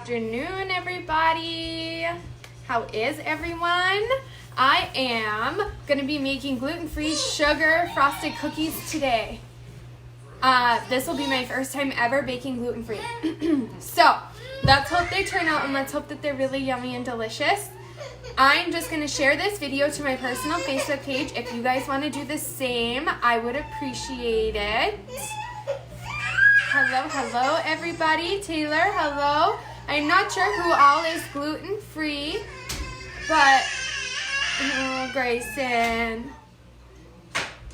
afternoon, everybody. How is everyone? I am going to be making gluten-free sugar frosted cookies today. This will be my first time ever baking gluten-free. So, let's hope they turn out and let's hope that they're really yummy and delicious. I'm just going to share this video to my personal Facebook page. If you guys want to do the same, I would appreciate it. Hello, everybody. Taylor, hello. I'm not sure who all is gluten-free, but Grayson,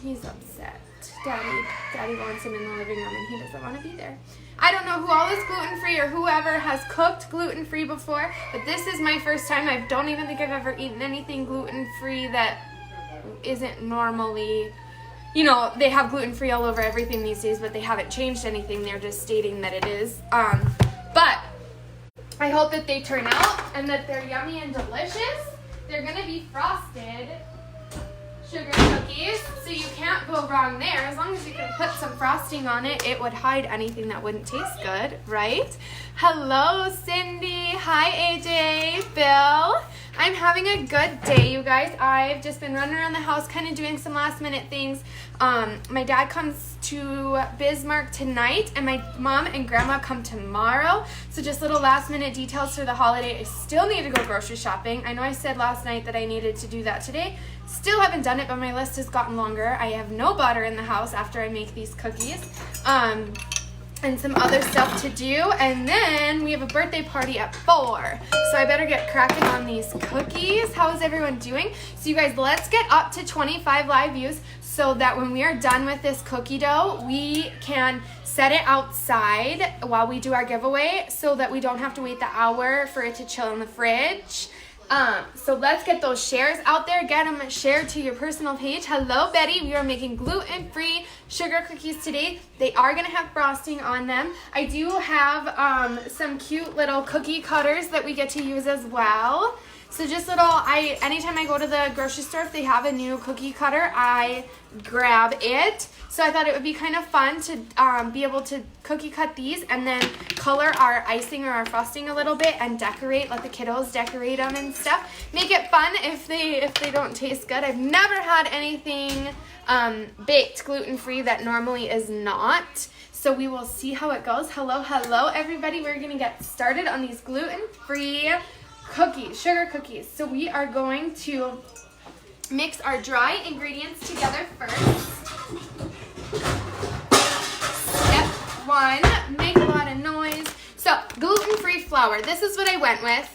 he's upset. Daddy wants him in the living room and he doesn't want to be there. I don't know who all is gluten-free or whoever has cooked gluten-free before, but this is my first time. I don't even think I've ever eaten anything gluten-free that isn't normally, you know, they have gluten-free all over everything these days, but they haven't changed anything. They're just stating that it is. But I hope that they turn out and that they're yummy and delicious. They're going to be frosted sugar cookies, so you can't go wrong there. As long as you can put some frosting on it, it would hide anything that wouldn't taste good, right? Hello, Cindy. Hi, AJ. Bill. I'm having a good day, you guys. I've just been running around the house kind of doing some last minute things. My dad comes to Bismarck tonight, and my mom and grandma come tomorrow. So just little last minute details for the holiday. I still need to go grocery shopping. I know I said last night that I needed to do that today. Still haven't done it, but my list has gotten longer. I have no butter in the house after I make these cookies. And some other stuff to do, and then we have a birthday party at 4, so I better get cracking on these cookies. How is everyone doing? So you guys, let's get up to 25 live views so that when we are done with this cookie dough, we can set it outside while we do our giveaway so that we don't have to wait the hour for it to chill in the fridge. So let's get those shares out there. Get them shared to your personal page. Hello, Betty. We are making gluten-free sugar cookies today. They are going to have frosting on them. I do have some cute little cookie cutters that we get to use as well. So just anytime I go to the grocery store, if they have a new cookie cutter, I grab it. So I thought it would be kind of fun to be able to cookie cut these and then color our icing or our frosting a little bit and decorate, let the kiddos decorate them and stuff. Make it fun if they don't taste good. I've never had anything baked gluten-free that normally is not. So we will see how it goes. Hello, everybody. We're going to get started on these gluten-free cookies, sugar cookies. So we are going to mix our dry ingredients together first. Step 1, make a lot of noise. So gluten-free flour. This is what I went with.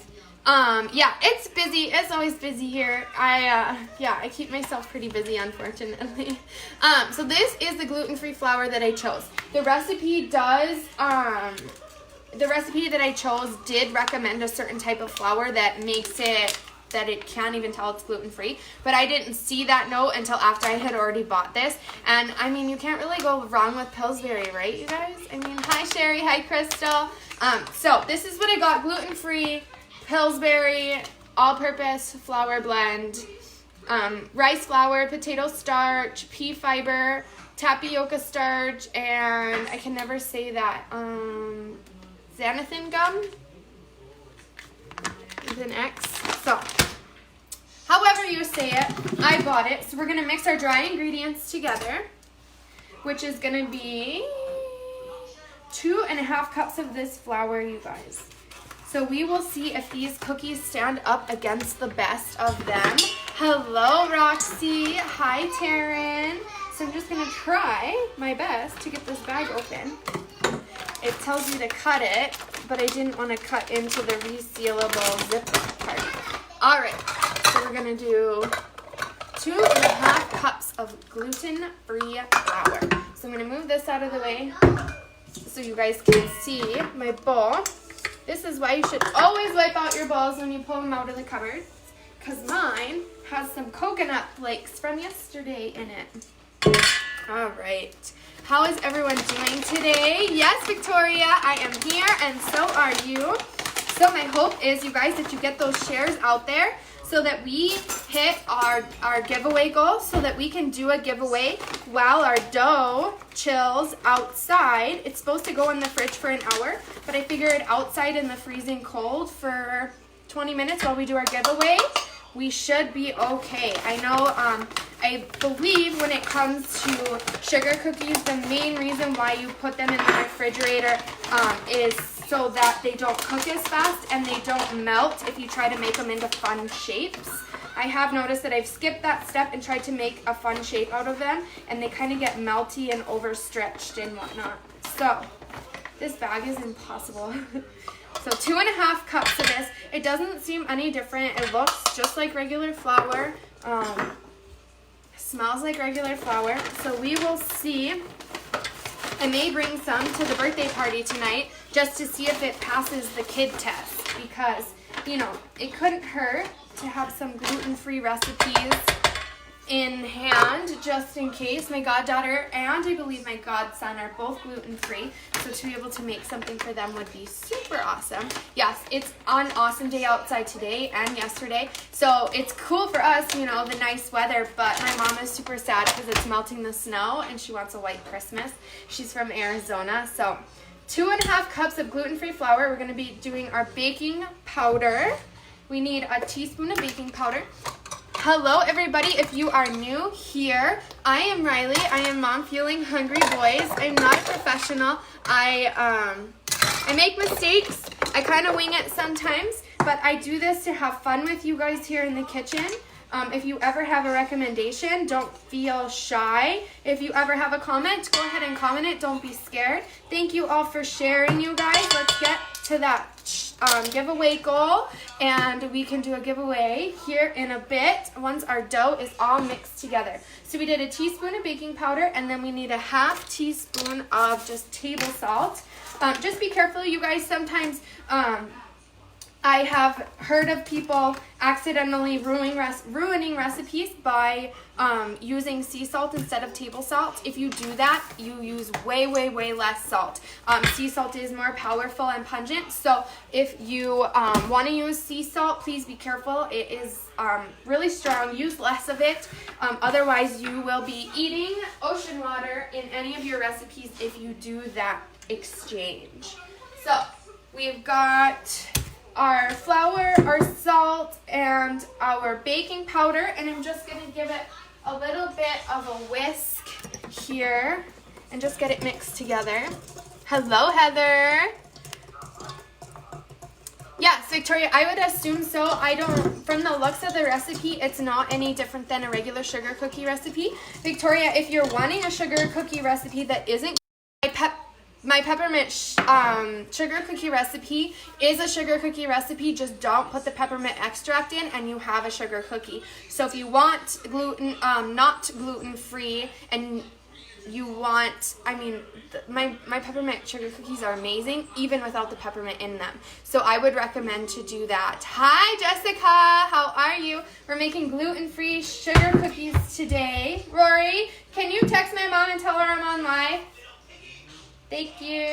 Yeah, it's busy. It's always busy here. I keep myself pretty busy, unfortunately. So this is the gluten-free flour that I chose. The recipe that I chose did recommend a certain type of flour that makes it that it can't even tell it's gluten-free, but I didn't see that note until after I had already bought this. And I mean, you can't really go wrong with Pillsbury, right, you guys? I mean, hi Sherry, hi Crystal. So this is what I got: gluten-free, Pillsbury, all-purpose flour blend, rice flour, potato starch, pea fiber, tapioca starch, and I can never say that, xanthan gum with an X. So, however you say it, I bought it. So we're going to mix our dry ingredients together, which is going to be 2.5 cups of this flour, you guys. So we will see if these cookies stand up against the best of them. Hello, Roxy. Hi, Taryn. So I'm just going to try my best to get this bag open. It tells you to cut it, but I didn't want to cut into the resealable zip part. All right, so we're going to do 2.5 cups of gluten-free flour. So I'm going to move this out of the way so you guys can see my bowl. This is why you should always wipe out your bowls when you pull them out of the cupboard, because mine has some coconut flakes from yesterday in it. All right. How is everyone doing today? Yes, Victoria, I am here, and so are you. So my hope is, you guys, that you get those shares out there so that we hit our giveaway goal, so that we can do a giveaway while our dough chills outside. It's supposed to go in the fridge for an hour, but I figured outside in the freezing cold for 20 minutes while we do our giveaway, we should be okay. I know, I believe when it comes to sugar cookies, the main reason why you put them in the refrigerator is so that they don't cook as fast and they don't melt if you try to make them into fun shapes. I have noticed that I've skipped that step and tried to make a fun shape out of them, and they kind of get melty and overstretched and whatnot. So, this bag is impossible. So 2.5 cups of this. It doesn't seem any different. It looks just like regular flour. Smells like regular flour. So we will see. I may bring some to the birthday party tonight just to see if it passes the kid test, because, you know, it couldn't hurt to have some gluten-free recipes in hand just in case. My goddaughter and I believe my godson are both gluten-free, so to be able to make something for them would be super awesome. Yes, it's an awesome day outside today and yesterday, so it's cool for us, you know, the nice weather, but my mom is super sad because it's melting the snow and she wants a white Christmas. She's from Arizona. So 2.5 cups of gluten-free flour. We're going to be doing our baking powder. We need a teaspoon of baking powder. Hello everybody, if you are new here, I am Riley. I am Mom Feeling Hungry Boys. I'm not a professional. I make mistakes. I kind of wing it sometimes, but I do this to have fun with you guys here in the kitchen. If you ever have a recommendation, don't feel shy. If you ever have a comment, go ahead and comment it. Don't be scared. Thank you all for sharing, you guys. Let's get to that giveaway goal, and we can do a giveaway here in a bit once our dough is all mixed together. So we did a teaspoon of baking powder, and then we need a 1/2 teaspoon of just table salt. Just be careful, you guys. Sometimes I have heard of people accidentally ruining recipes by using sea salt instead of table salt. If you do that, you use way, way, way less salt. Sea salt is more powerful and pungent, so if you want to use sea salt, please be careful. It is really strong. Use less of it. Otherwise, you will be eating ocean water in any of your recipes if you do that exchange. So, we've got our flour, our salt, and our baking powder, and I'm just going to give it a little bit of a whisk here and just get it mixed together. Hello, Heather. Yes, Victoria, I would assume so. From the looks of the recipe, it's not any different than a regular sugar cookie recipe. Victoria, if you're wanting a sugar cookie recipe that isn't my peppermint sugar cookie recipe is a sugar cookie recipe. Just don't put the peppermint extract in and you have a sugar cookie. So if you want not gluten-free, and you want, my peppermint sugar cookies are amazing even without the peppermint in them. So I would recommend to do that. Hi Jessica, how are you? We're making gluten-free sugar cookies today. Rory, can you text my mom and tell her I'm on live? Thank you.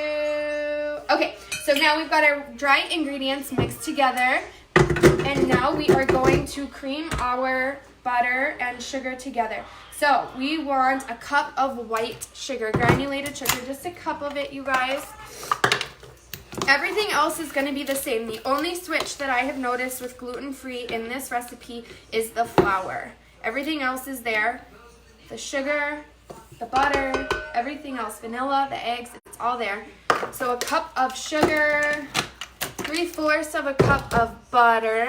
Okay, so now we've got our dry ingredients mixed together, and now we are going to cream our butter and sugar together. So we want a cup of white sugar, granulated sugar, just a cup of it, you guys. Everything else is going to be the same. The only switch that I have noticed with gluten-free in this recipe is the flour. Everything else is there. The sugar, the butter, everything else, vanilla, the eggs, it's all there. So a cup of sugar, 3/4 of a cup of butter.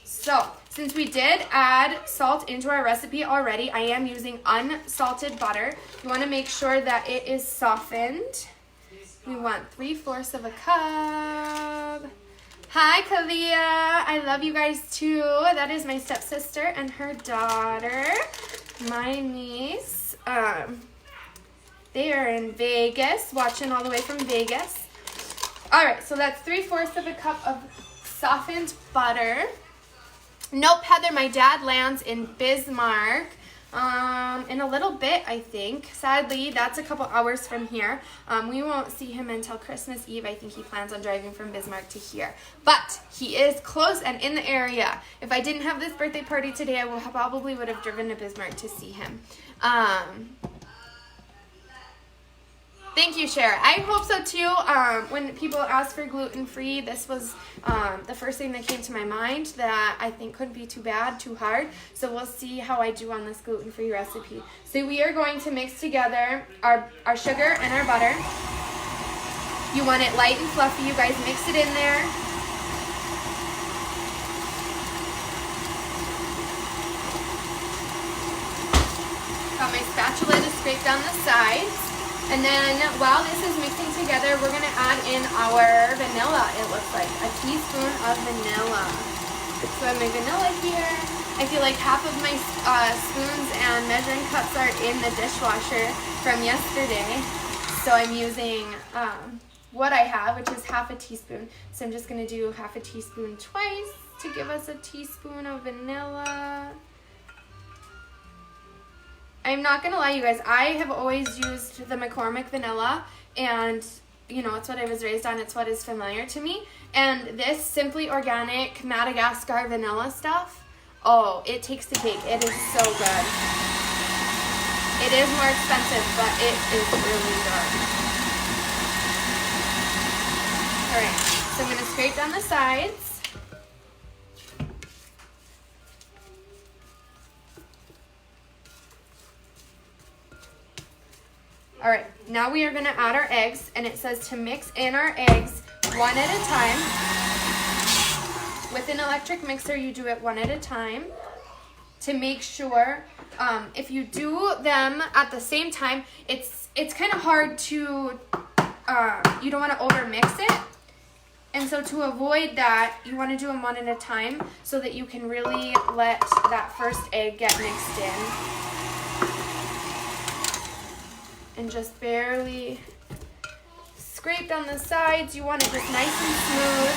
So since we did add salt into our recipe already, I am using unsalted butter. You want to make sure that it is softened. We want 3/4 of a cup. Hi, Kalia. I love you guys too. That is my stepsister and her daughter, my niece. They are in Vegas, watching all the way from Vegas. All right, so that's 3/4 of a cup of softened butter. Nope, Heather, my dad lands in Bismarck. in a little bit, I think. Sadly, that's a couple hours from here. We won't see him until Christmas Eve. I think he plans on driving from Bismarck to here. But he is close and in the area. If I didn't have this birthday party today, I probably would have driven to Bismarck to see him. Thank you, Cher. I hope so too. When people ask for gluten-free, this was the first thing that came to my mind that I think couldn't be too bad, too hard. So we'll see how I do on this gluten-free recipe. So we are going to mix together our sugar and our butter. You want it light and fluffy. You guys mix it in there. Got my spatula to scrape down the sides. And then while this is mixing together, we're going to add in our vanilla, it looks like. A teaspoon of vanilla. So I have my vanilla here. I feel like half of my spoons and measuring cups are in the dishwasher from yesterday. So I'm using what I have, which is half a teaspoon. So I'm just going to do half a teaspoon twice to give us a teaspoon of vanilla. I'm not going to lie, you guys, I have always used the McCormick vanilla, and, you know, it's what I was raised on, it's what is familiar to me, and this Simply Organic Madagascar vanilla stuff, oh, it takes the cake. It is so good. It is more expensive, but it is really good. Alright, so I'm going to scrape down the sides. All right, now we are going to add our eggs, and it says to mix in our eggs one at a time. With an electric mixer, you do it one at a time to make sure. If you do them at the same time, it's kind of hard to, you don't want to over mix it. And so to avoid that, you want to do them one at a time so that you can really let that first egg get mixed in. And just barely scrape down the sides. You want it just nice and smooth.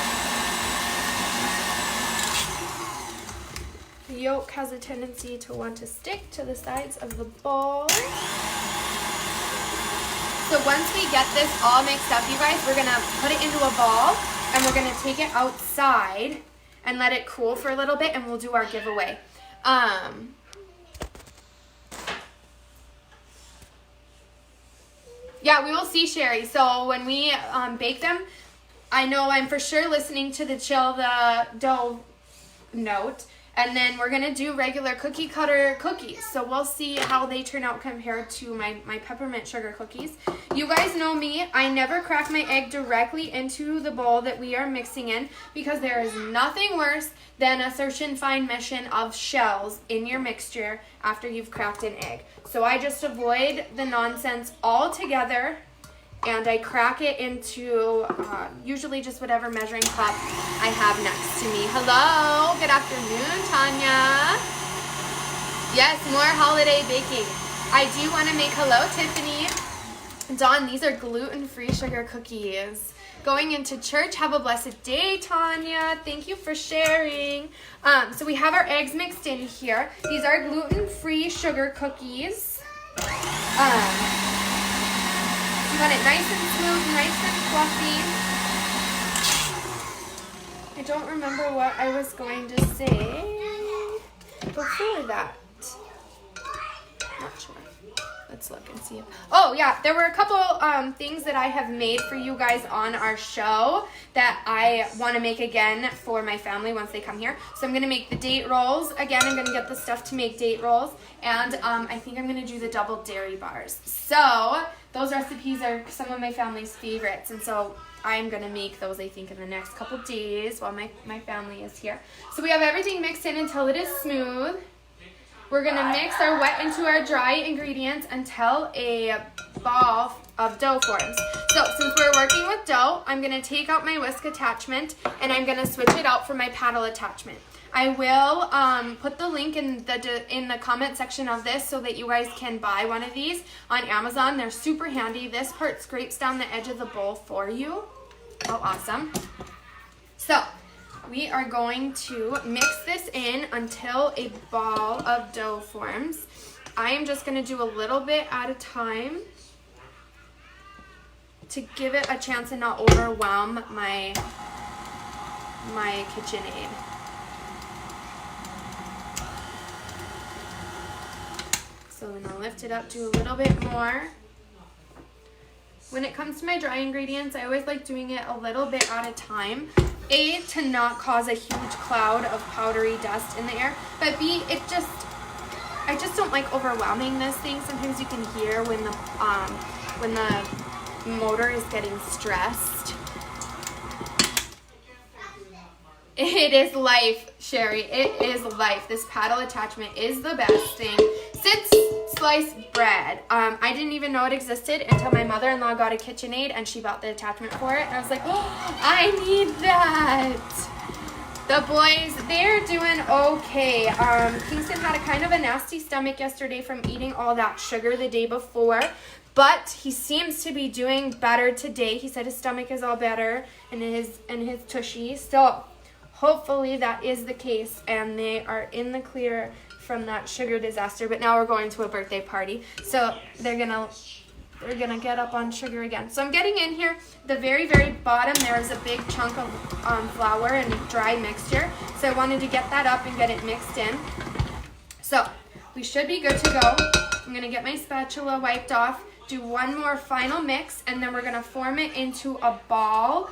The yolk has a tendency to want to stick to the sides of the bowl. So once we get this all mixed up, you guys, we're going to put it into a ball, and we're going to take it outside and let it cool for a little bit, and we'll do our giveaway. Yeah, we will see, Sherry. So when we bake them, I know I'm for sure listening to the chill the dough note. And then we're going to do regular cookie cutter cookies. So we'll see how they turn out compared to my peppermint sugar cookies. You guys know me. I never crack my egg directly into the bowl that we are mixing in because there is nothing worse than a certain fine mission of shells in your mixture after you've cracked an egg. So I just avoid the nonsense altogether. And I crack it into usually just whatever measuring cup I have next to me. Hello, good afternoon, Tanya. Yes, more holiday baking. I do want to make hello, Tiffany. Dawn, these are gluten-free sugar cookies. Going into church, have a blessed day, Tanya. Thank you for sharing. So we have our eggs mixed in here. These are gluten-free sugar cookies. You want it nice and smooth, nice and fluffy. I don't remember what I was going to say before that. Not sure. Let's look and see. Oh, yeah, there were a couple things that I have made for you guys on our show that I want to make again for my family once they come here. So I'm going to make the date rolls. Again, I'm going to get the stuff to make date rolls. And I think I'm going to do the double dairy bars. So those recipes are some of my family's favorites. And so I'm going to make those, I think, in the next couple days while my family is here. So we have everything mixed in until it is smooth. We're going to mix our wet into our dry ingredients until a ball of dough forms. So since we're working with dough, I'm going to take out my whisk attachment and I'm going to switch it out for my paddle attachment. I will put the link in the comment section of this so that you guys can buy one of these on Amazon. They're super handy. This part scrapes down the edge of the bowl for you. How awesome. So we are going to mix this in until a ball of dough forms. I am just going to do a little bit at a time to give it a chance and not overwhelm my KitchenAid. So then I'll lift it up, do a little bit more. When it comes to my dry ingredients, I always like doing it a little bit at a time. A, to not cause a huge cloud of powdery dust in the air, but B, I just don't like overwhelming this thing. Sometimes you can hear when the motor is getting stressed. It is life, Sherry. It is life. This paddle attachment is the best thing since sliced bread. I didn't even know it existed until my mother-in-law got a KitchenAid and she bought the attachment for it. And I was like, oh, I need that. The boys, they're doing okay. Kingston had a kind of a nasty stomach yesterday from eating all that sugar the day before. But he seems to be doing better today. He said his stomach is all better and his tushy. So hopefully that is the case and they are in the clear from that sugar disaster. But now we're going to a birthday party, so they're gonna get up on sugar again. So I'm getting in here. The very, very bottom there is a big chunk of flour and dry mixture. So I wanted to get that up and get it mixed in. So we should be good to go. I'm gonna get my spatula wiped off, do one more final mix, and then we're gonna form it into a ball,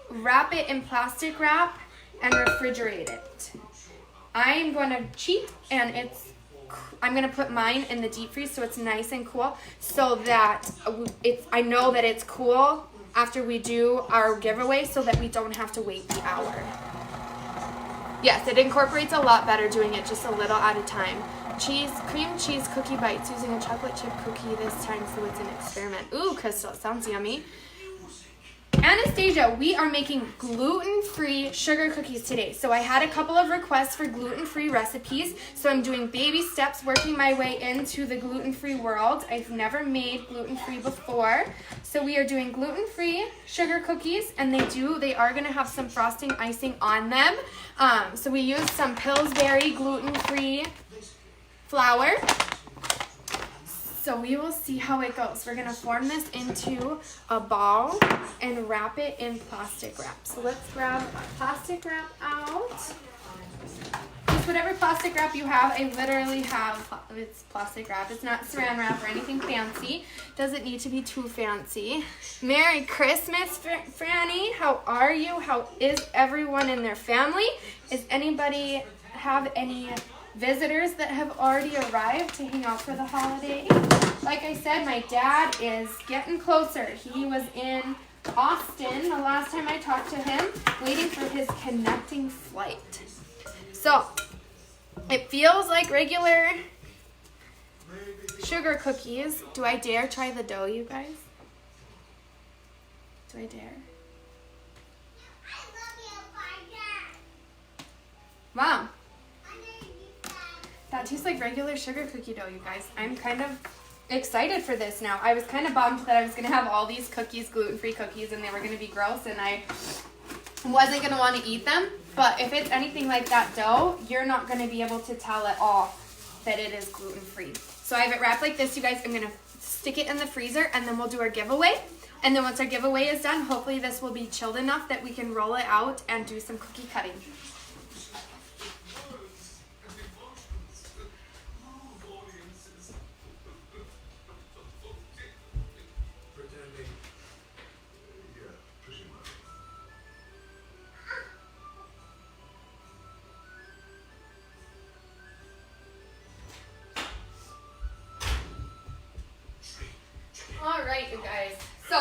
wrap it in plastic wrap, and refrigerate it. I'm going to cheat, and I'm going to put mine in the deep freeze so it's nice and cool, so that I know that it's cool after we do our giveaway, so that we don't have to wait the hour. Yes, it incorporates a lot better doing it just a little at a time. Cream cheese cookie bites using a chocolate chip cookie this time, so it's an experiment. Ooh, Crystal, sounds yummy. Anastasia, we are making gluten-free sugar cookies today. So I had a couple of requests for gluten-free recipes. So I'm doing baby steps, working my way into the gluten-free world. I've never made gluten-free before. So we are doing gluten-free sugar cookies, and they are going to have some frosting icing on them. So we use some Pillsbury gluten-free flour. So we will see how it goes. We're going to form this into a ball and wrap it in plastic wrap. So let's grab plastic wrap out. Just whatever plastic wrap you have. I literally have, it's plastic wrap. It's not saran wrap or anything fancy. Doesn't need to be too fancy. Merry Christmas, Franny. How are you? How is everyone in their family? Is anybody have any visitors that have already arrived to hang out for the holiday? Like I said, my dad is getting closer. He was in Austin the last time I talked to him, waiting for his connecting flight. So it feels like regular sugar cookies. Do I dare try the dough, you guys? Do I dare? Wow. That tastes like regular sugar cookie dough, you guys. I'm kind of excited for this now. I was kind of bummed that I was going to have all these cookies, gluten-free cookies, and they were going to be gross, and I wasn't going to want to eat them. But if it's anything like that dough, you're not going to be able to tell at all that it is gluten-free. So I have it wrapped like this, you guys. I'm going to stick it in the freezer, and then we'll do our giveaway. And then once our giveaway is done, hopefully this will be chilled enough that we can roll it out and do some cookie cutting. All right, you guys. So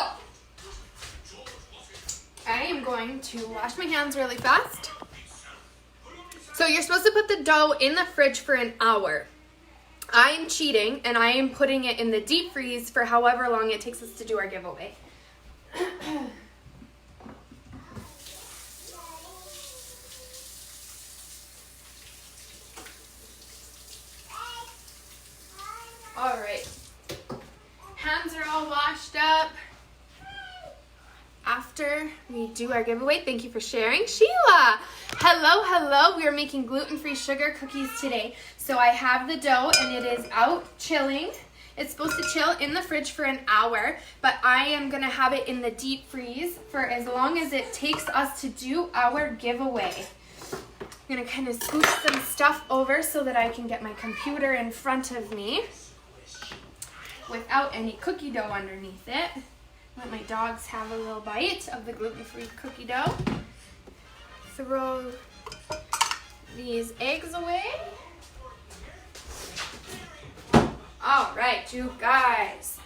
I am going to wash my hands really fast. So you're supposed to put the dough in the fridge for an hour. I am cheating, and I am putting it in the deep freeze for however long it takes us to do our giveaway. All right. Hands are all washed up. After we do our giveaway. Thank you for sharing. Sheila, hello, hello. We are making gluten-free sugar cookies today. So I have the dough and it is out chilling. It's supposed to chill in the fridge for an hour, but I am gonna have it in the deep freeze for as long as it takes us to do our giveaway. I'm gonna kind of scoop some stuff over so that I can get my computer in front of me without any cookie dough underneath it. Let my dogs have a little bite of the gluten-free cookie dough. Throw these eggs away. All right, you guys.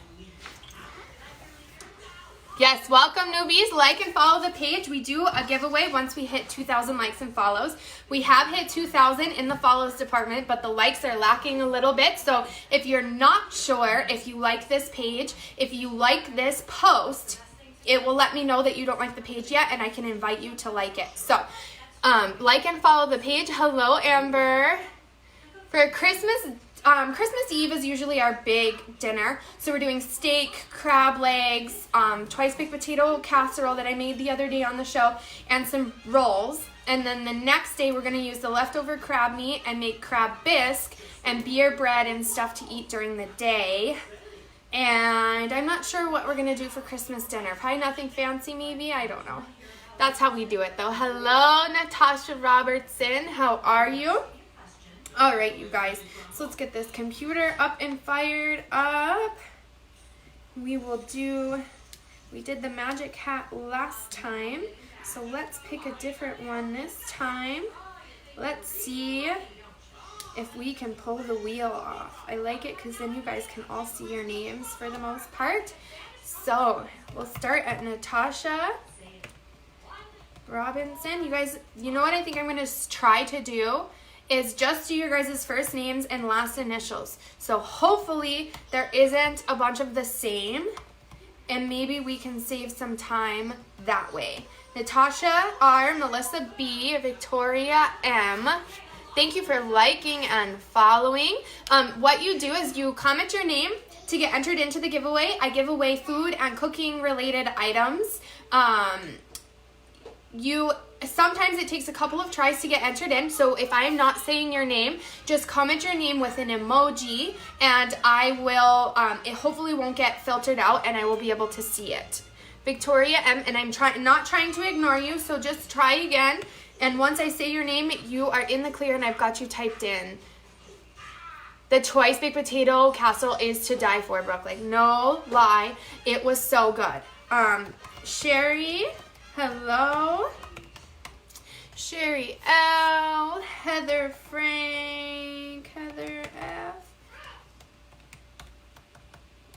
Yes, welcome newbies. Like and follow the page. We do a giveaway once we hit 2,000 likes and follows. We have hit 2,000 in the follows department, but the likes are lacking a little bit. So if you're not sure if you like this page, if you like this post, it will let me know that you don't like the page yet, and I can invite you to like it. So like and follow the page. Hello, Amber. For Christmas Eve is usually our big dinner. So we're doing steak, crab legs, twice baked potato casserole that I made the other day on the show, and some rolls. And then the next day we're going to use the leftover crab meat and make crab bisque and beer bread and stuff to eat during the day. And I'm not sure what we're going to do for Christmas dinner. Probably nothing fancy maybe. I don't know. That's how we do it though. Hello, Natasha Robertson. How are you? All right, you guys, so let's get this computer up and fired up. We did the magic hat last time, so let's pick a different one this time. Let's see if we can pull the wheel off. I like it because then you guys can all see your names for the most part. So we'll start at Natasha Robinson. You guys, you know what I think I'm going to try to do is just do your guys' first names and last initials. So hopefully there isn't a bunch of the same, and maybe we can save some time that way. Natasha R, Melissa B, Victoria M. Thank you for liking and following. What you do is you comment your name to get entered into the giveaway. I give away food and cooking related items. Sometimes it takes a couple of tries to get entered in, so if I am not saying your name, just comment your name with an emoji, and I will, it hopefully won't get filtered out, and I will be able to see it. Victoria M, and I'm not trying to ignore you, so just try again, and once I say your name, you are in the clear, and I've got you typed in. The twice baked potato casserole is to die for, Brooke. Like, no lie, it was so good. Sherry, hello. Sherry L, Heather Frank, Heather F.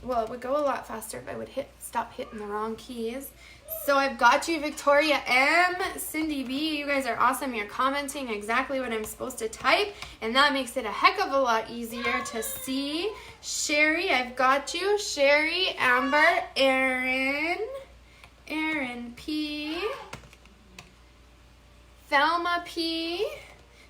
Well, it would go a lot faster if I would stop hitting the wrong keys. So I've got you, Victoria M, Cindy B. You guys are awesome. You're commenting exactly what I'm supposed to type, and that makes it a heck of a lot easier to see. Sherry, I've got you. Sherry, Amber, Aaron P, Thelma P.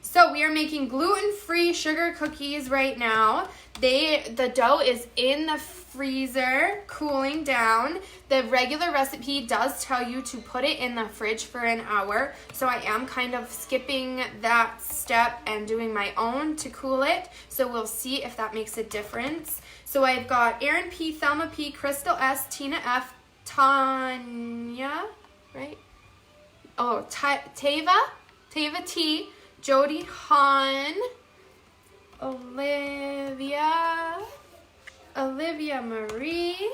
So we are making gluten-free sugar cookies right now. The dough is in the freezer, cooling down. The regular recipe does tell you to put it in the fridge for an hour. So I am kind of skipping that step and doing my own to cool it. So we'll see if that makes a difference. So I've got Aaron P, Thelma P, Crystal S, Tina F, Tanya, right? Oh, Tava T, Jody Han, Olivia Marie,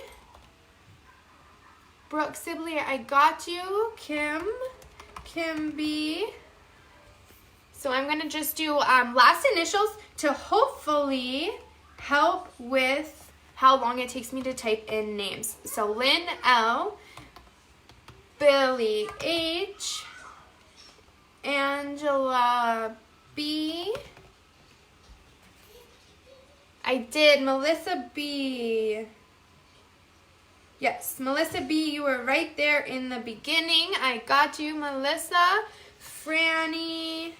Brooke Sibley, I got you, Kim B. So I'm gonna just do last initials to hopefully help with how long it takes me to type in names. So Lynn L, Billy H, Angela B. I did. Melissa B. Yes, Melissa B, you were right there in the beginning. I got you, Melissa. Franny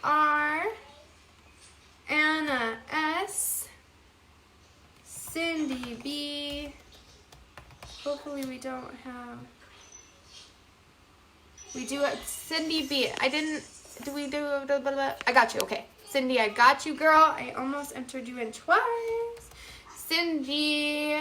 R. Anna S. Cindy B. Hopefully we don't have. We do it. Cindy B. I didn't. Do we do? Blah, blah, blah. I got you. Okay. Cindy, I got you, girl. I almost entered you in twice. Cindy,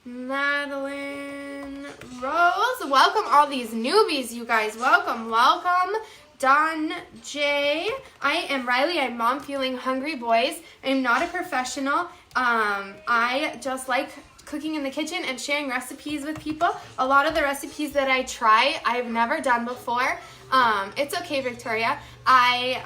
Madeline, Rose. Welcome all these newbies, you guys. Welcome, welcome. Don J. I am Riley. I'm mom feeling hungry, boys. I'm not a professional. I just like cooking in the kitchen and sharing recipes with people. A lot of the recipes that I try, I've never done before. It's okay, Victoria. I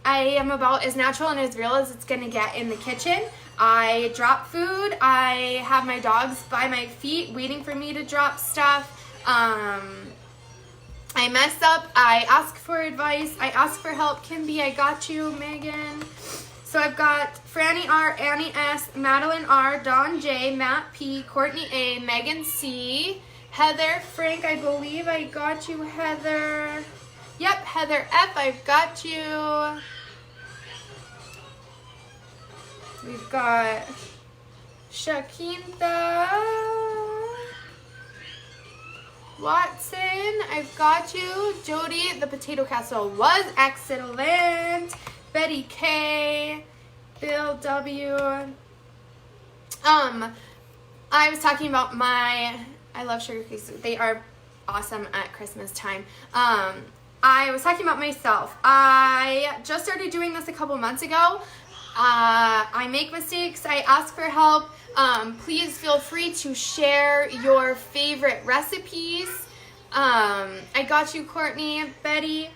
am about as natural and as real as it's gonna get in the kitchen. I drop food. I have my dogs by my feet waiting for me to drop stuff. I mess up. I ask for advice. I ask for help. Kimby, I got you. Megan. So I've got Franny R, Annie S, Madeline R, Don J, Matt P, Courtney A, Megan C, Heather, Frank, I believe I got you, Heather. Yep, Heather F, I've got you. We've got Shakinta Watson, I've got you. Jody, the potato casserole was excellent. Betty K, Bill W. I was talking about I love sugar cookies. They are awesome at Christmas time. I was talking about myself. I just started doing this a couple months ago. I make mistakes. I ask for help. Please feel free to share your favorite recipes. I got you, Courtney, Betty.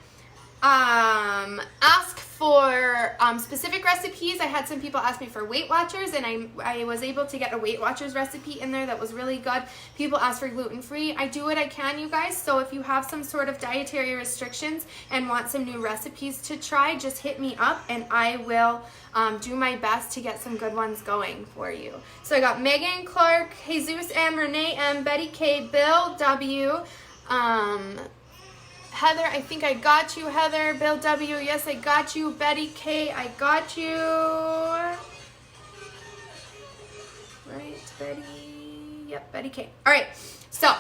Ask for specific recipes. I had some people ask me for Weight Watchers, and I was able to get a Weight Watchers recipe in there that was really good. People ask for gluten-free. I do what I can, you guys, so if you have some sort of dietary restrictions and want some new recipes to try, just hit me up and I will do my best to get some good ones going for you. So I got Megan, Clark, Jesus M, Renee M, Betty K, Bill W, Heather, I think I got you, Heather. Bill W, yes, I got you. Betty K, I got you. Right, Betty, yep, Betty K. All right, so,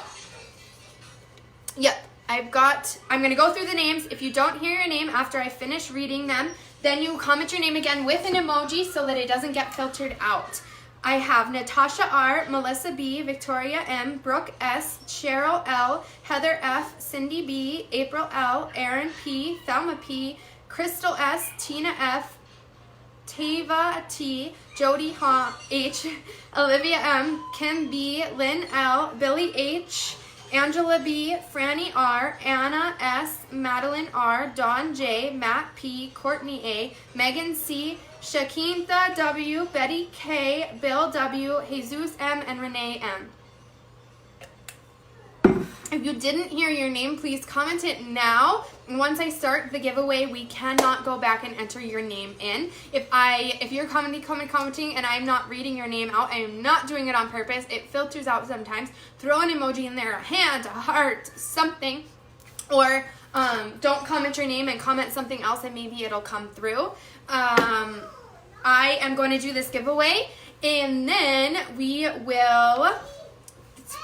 yep, I'm going to go through the names. If you don't hear your name after I finish reading them, then you comment your name again with an emoji so that it doesn't get filtered out. I have Natasha R, Melissa B, Victoria M, Brooke S, Cheryl L, Heather F, Cindy B, April L, Aaron P, Thelma P, Crystal S, Tina F, Tava T, Jody H, Olivia M, Kim B, Lynn L, Billy H, Angela B, Franny R, Anna S, Madeline R, Dawn J, Matt P, Courtney A, Megan C, Shakinta W, Betty K, Bill W, Jesus M, and Renee M. If you didn't hear your name, please comment it now. And once I start the giveaway, we cannot go back and enter your name in. If you're commenting and I'm not reading your name out, I am not doing it on purpose. It filters out sometimes. Throw an emoji in there, a hand, a heart, something. Or don't comment your name and comment something else and maybe it'll come through. I am going to do this giveaway and then we will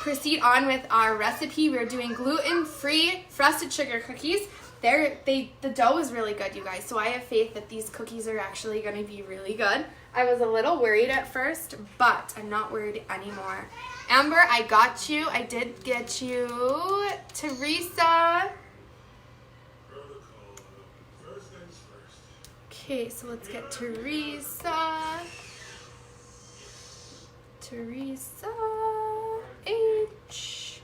proceed on with our recipe. We're doing gluten-free frosted sugar cookies. The dough is really good, you guys, so I have faith that these cookies are actually going to be really good. I was a little worried at first, but I'm not worried anymore. Amber, I got you. I did get you. Teresa. Okay, so let's get Teresa. Teresa H.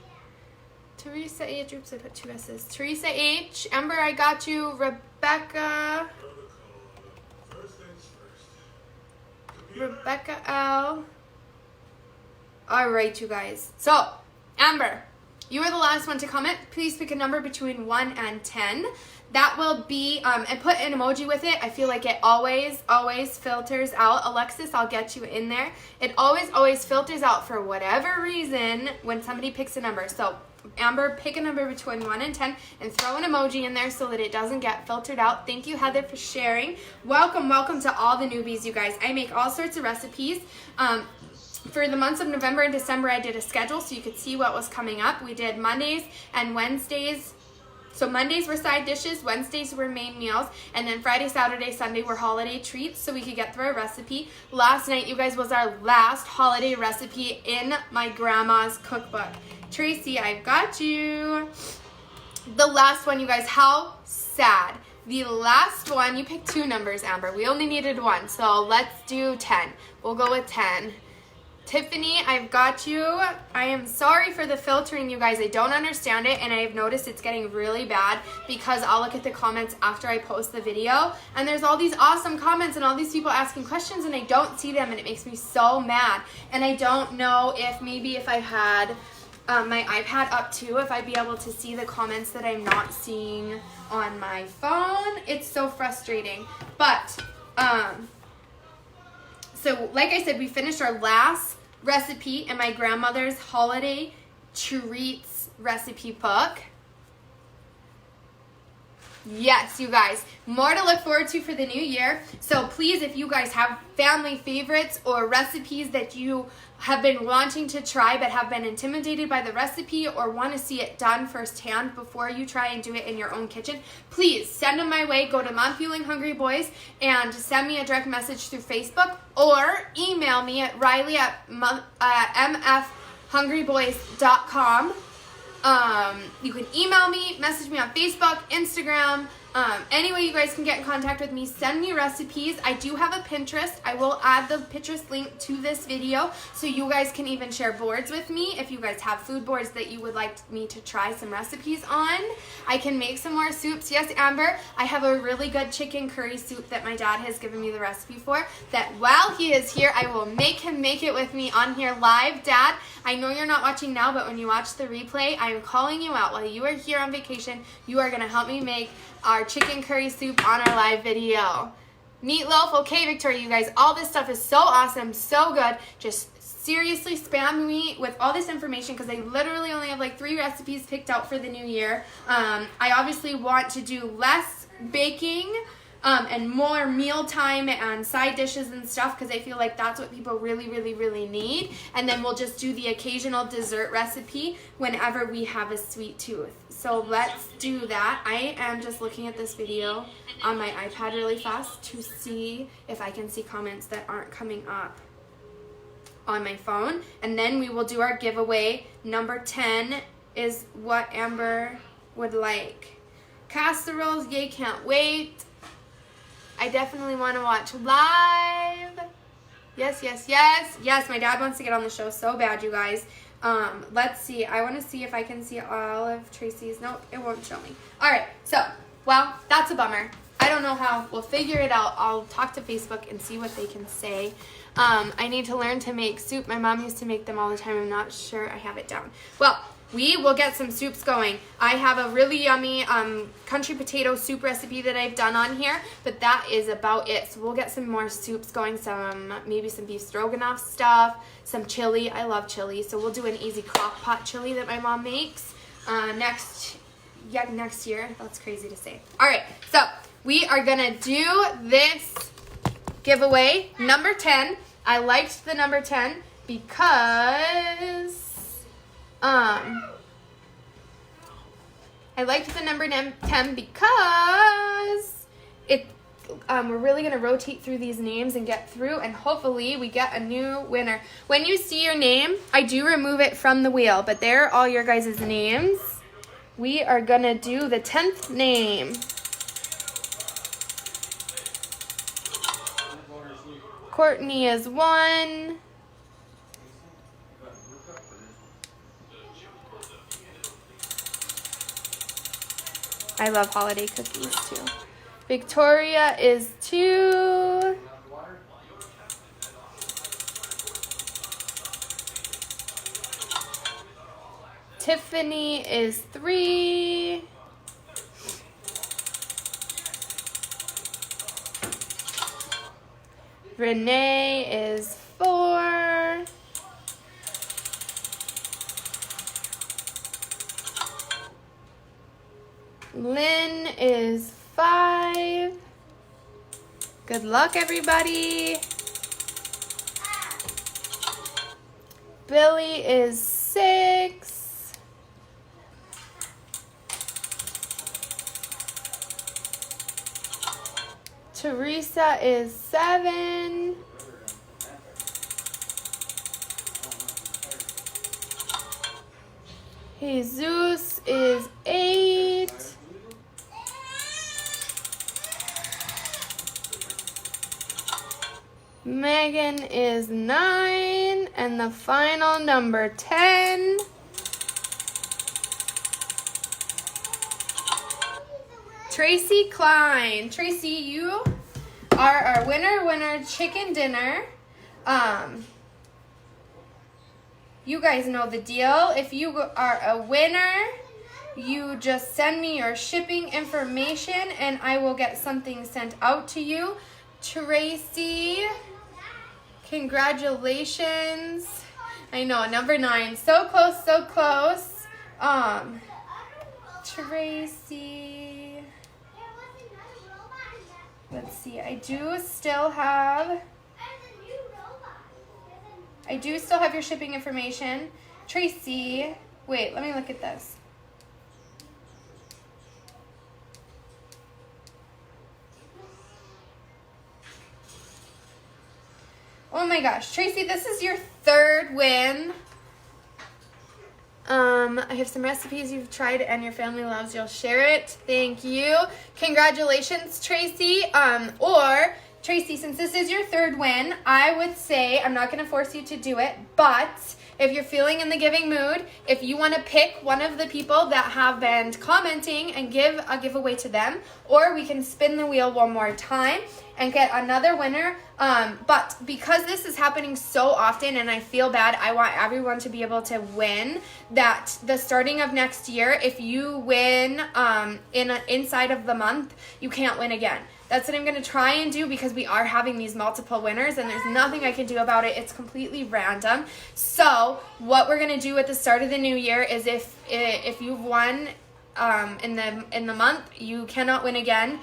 Teresa H. Oops, I put two S's. Teresa H. Amber, I got you. Rebecca. Rebecca L. All right, you guys. So, Amber, You are the last one to comment. Please pick a number between 1 and 10. That will be, and put an emoji with it. I feel like it always filters out. Alexis, I'll get you in there. It always filters out for whatever reason when somebody picks a number. So, Amber, pick a number between 1 and 10 and throw an emoji in there so that it doesn't get filtered out. Thank you, Heather, for sharing. Welcome to all the newbies, you guys. I make all sorts of recipes. For the months of November and December, I did a schedule so you could see what was coming up. We did Mondays and Wednesdays. So Mondays were side dishes, Wednesdays were main meals, and then Friday, Saturday, Sunday were holiday treats so we could get through a recipe. Last night, you guys, was our last holiday recipe in my grandma's cookbook. Tracy, I've got you. The last one, you guys, how sad. The last one, you picked 2 numbers, Amber. We only needed 1, so let's do 10. We'll go with 10. Tiffany, I've got you. I am sorry for the filtering, you guys. I don't understand it, and I've noticed it's getting really bad because I'll look at the comments after I post the video, and there's all these awesome comments and all these people asking questions, and I don't see them, and it makes me so mad. And I don't know if maybe if I had my iPad up too, if I'd be able to see the comments that I'm not seeing on my phone. It's so frustrating. But, so like I said, we finished our last recipe in my grandmother's holiday treats recipe book. Yes, you guys, more to look forward to for the new year. So please, if you guys have family favorites or recipes that you have been wanting to try but have been intimidated by the recipe or want to see it done firsthand before you try and do it in your own kitchen, please send them my way. Go to Mom Fueling Hungry Boys and send me a direct message through Facebook or email me at Riley at mfhungryboys.com. You can email me, message me on Facebook, Instagram, any way you guys can get in contact with me. Send me recipes. I do have a Pinterest. I will add the Pinterest link to this video so you guys can even share boards with me. If you guys have food boards that you would like me to try some recipes on, I can make some more soups. Yes, Amber, I have a really good chicken curry soup that my dad has given me the recipe for, that while he is here, I will make him make it with me on here live. Dad, I know you're not watching now, but when you watch the replay, I am calling you out. While you are here on vacation, you are going to help me make our chicken curry soup on our live video. Meatloaf, okay, Victoria, you guys, all this stuff is so awesome, so good. Just seriously spam me with all this information because I literally only have like 3 recipes picked out for the new year. I obviously want to do less baking and more mealtime and side dishes and stuff because I feel like that's what people really, really, really need. And then we'll just do the occasional dessert recipe whenever we have a sweet tooth. So let's do that. I am just looking at this video on my iPad really fast to see if I can see comments that aren't coming up on my phone. And then we will do our giveaway. Number 10 is what Amber would like. Casseroles, yay, can't wait. I definitely want to watch live. Yes, yes, yes. Yes, my dad wants to get on the show so bad, you guys. Let's see. I want to see if I can see all of Tracy's. Nope, it won't show me. All right, so, well, that's a bummer. I don't know how. We'll figure it out. I'll talk to Facebook and see what they can say. I need to learn to make soup. My mom used to make them all the time. I'm not sure I have it down. Well, we will get some soups going. I have a really yummy country potato soup recipe that I've done on here, but that is about it. So we'll get some more soups going, maybe some beef stroganoff stuff, some chili. I love chili, so we'll do an easy crock pot chili that my mom makes next year. That's crazy to say. All right, so we are gonna do this giveaway, number 10. I liked the number 10 because I liked the number 10 because we're really going to rotate through these names and get through, and hopefully we get a new winner. When you see your name, I do remove it from the wheel, but there are all your guys' names. We are going to do the 10th name. Courtney is 1. I love holiday cookies too. Victoria is 2. Tiffany is 3. Renee is 4. Lynn is 5. Good luck, everybody. Billy is 6. Teresa is 7. Jesus is 8. Megan is 9. And the final number 10. Tracy Klein. Tracy, you are our winner chicken dinner. You guys know the deal. If you are a winner, you just send me your shipping information and I will get something sent out to you. Tracy, congratulations. I know, number 9. So close, so close. Tracy. Let's see. I do still have your shipping information. Tracy, wait, let me look at this. Oh my gosh, Tracy, this is your 3rd win. I have some recipes you've tried and your family loves. You'll share it. Thank you. Congratulations, Tracy. Or Tracy, since this is your 3rd win, I would say, I'm not going to force you to do it, but if you're feeling in the giving mood, if you want to pick one of the people that have been commenting and give a giveaway to them, or we can spin the wheel one more time and get another winner. But because this is happening so often and I feel bad, I want everyone to be able to win, that the starting of next year, if you win inside of the month, you can't win again. That's what I'm going to try and do because we are having these multiple winners and there's nothing I can do about it. It's completely random. So what we're going to do at the start of the new year is if you've won in the month, you cannot win again.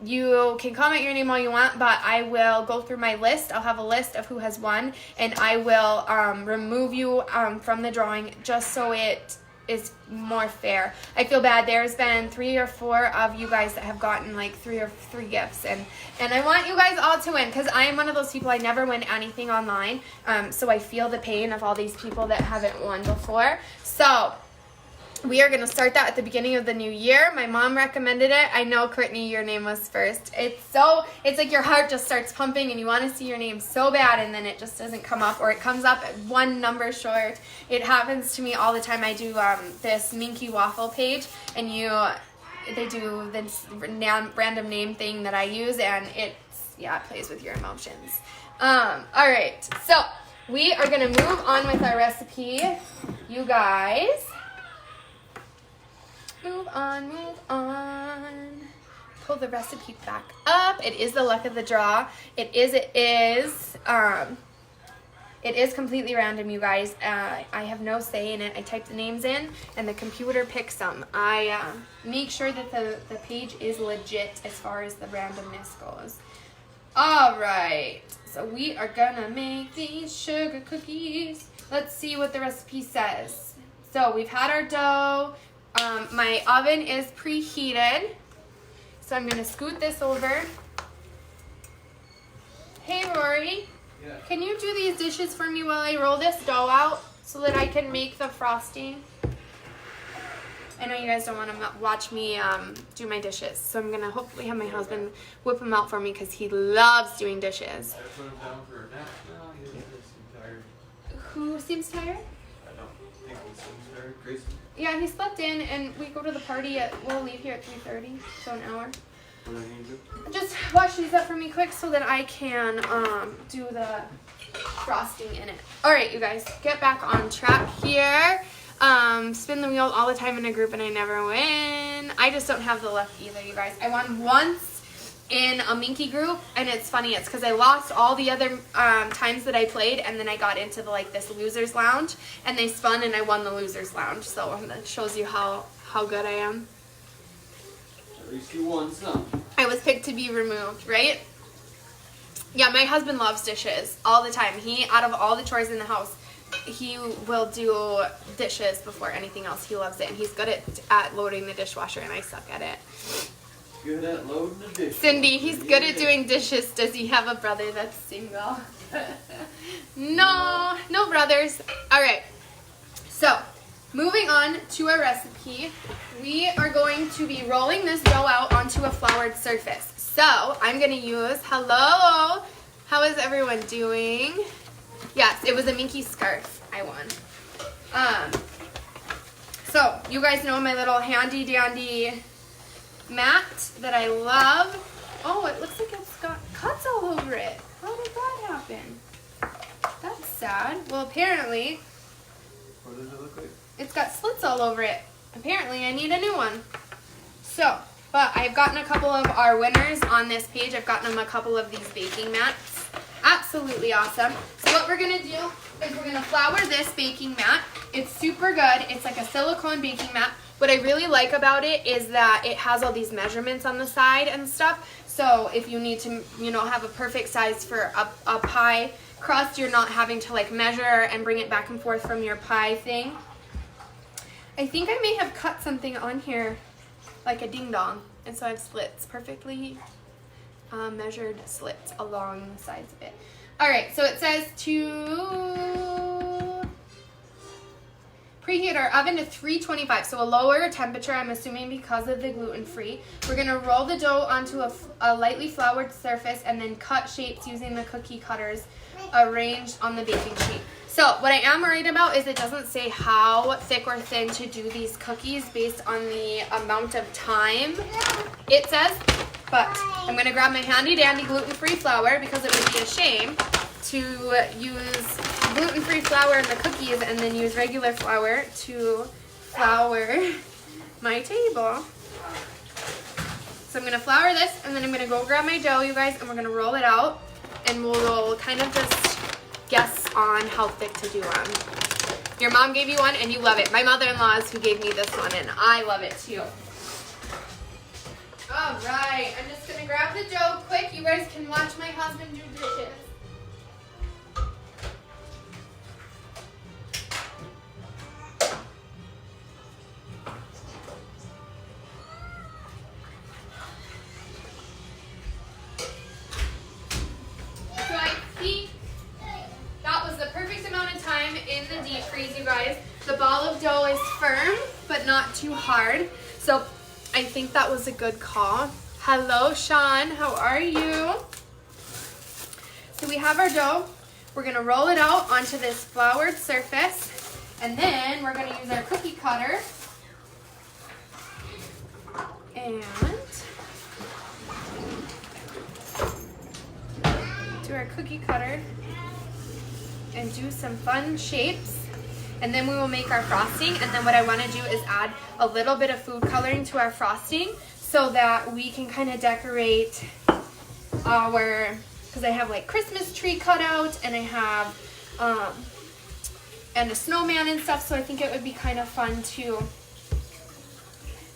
You can comment your name all you want, but I will go through my list. I'll have a list of who has won and I will remove you from the drawing just so it is more fair. I feel bad. There's been 3 or 4 of you guys that have gotten like 3 gifts and I want you guys all to win because I am one of those people, I never win anything online. So I feel the pain of all these people that haven't won before. So we are going to start that at the beginning of the new year. My mom recommended it. I know, Courtney, your name was first. It's like your heart just starts pumping and you want to see your name so bad and then it just doesn't come up or it comes up at 1 number short. It happens to me all the time. I do this Minky Waffle page and they do this random name thing that I use and it plays with your emotions. All right, so we are going to move on with our recipe, you guys. Move on. Pull the recipe back up. It is the luck of the draw. It is completely random, you guys. I have no say in it. I type the names in and the computer picks them. I make sure that the page is legit as far as the randomness goes. All right. So we are gonna make these sugar cookies. Let's see what the recipe says. So we've had our dough. My oven is preheated, so I'm going to scoot this over. Hey, Rory, yeah. Can you do these dishes for me while I roll this dough out so that I can make the frosting? I know you guys don't want to watch me do my dishes, so I'm going to hopefully have my husband whip them out for me because he loves doing dishes. I put him down for a nap. No, he seems tired. Who seems tired? I don't think he seems tired. Grayson? Yeah, he slept in, and we go to the party we'll leave here at 3:30, so an hour. What do I need to do? Just wash these up for me quick so that I can do the frosting in it. All right, you guys, get back on track here. spin the wheel all the time in a group and I never win. I just don't have the luck either, you guys. I won once in a Minky group, and it's funny. It's because I lost all the other times that I played, and then I got into this losers lounge, and they spun, and I won the losers lounge. So that shows you how good I am. At least you won some. I was picked to be removed, right? Yeah, my husband loves dishes all the time. He, out of all the chores in the house, he will do dishes before anything else. He loves it, and he's good at loading the dishwasher, and I suck at it. Good at loading the dish. Cindy, he's good at doing dishes. Does he have a brother that's single? No brothers. All right. So, moving on to our recipe, we are going to be rolling this dough out onto a floured surface. So, I'm going to use, hello, how is everyone doing? Yes, it was a Minky scarf I won. So, you guys know my little handy dandy mat that I love. Oh, it looks like it's got cuts all over it. How did that happen? That's sad. Well, apparently, What does it look like? it's got slits all over it. Apparently, I need a new one. So, but I've gotten a couple of our winners on this page. I've gotten them a couple of these baking mats. Absolutely awesome. So what we're going to do is we're going to flour this baking mat. It's super good. It's like a silicone baking mat. What I really like about it is that it has all these measurements on the side and stuff. So if you need to, have a perfect size for a pie crust, you're not having to measure and bring it back and forth from your pie thing. I think I may have cut something on here like a ding dong, and so I have slits, perfectly measured slits along the sides of it. All right, so it says to preheat our oven to 325, so a lower temperature, I'm assuming because of the gluten-free. We're going to roll the dough onto a lightly floured surface and then cut shapes using the cookie cutters arranged on the baking sheet. So what I am worried about is it doesn't say how thick or thin to do these cookies based on the amount of time it says, but I'm going to grab my handy dandy gluten-free flour because it would be a shame to use gluten-free flour in the cookies and then use regular flour to flour my table. So I'm going to flour this, and then I'm going to go grab my dough, you guys, and we're going to roll it out, and we'll kind of just guess on how thick to do them. Your mom gave you one, and you love it. My mother-in-law is who gave me this one, and I love it too. All right, I'm just going to grab the dough quick. You guys can watch my husband do dishes. So I think that was the perfect amount of time in the deep freeze, you guys. The ball of dough is firm, but not too hard. So I think that was a good call. Hello, Sean. How are you? So we have our dough. We're going to roll it out onto this floured surface. And then we're going to use our cookie cutter. And do our cookie cutter. And do some fun shapes. And then we will make our frosting. And then what I want to do is add a little bit of food coloring to our frosting so that we can kind of decorate our, because I have like Christmas tree cut out, and I have and a snowman and stuff, so I think it would be kind of fun to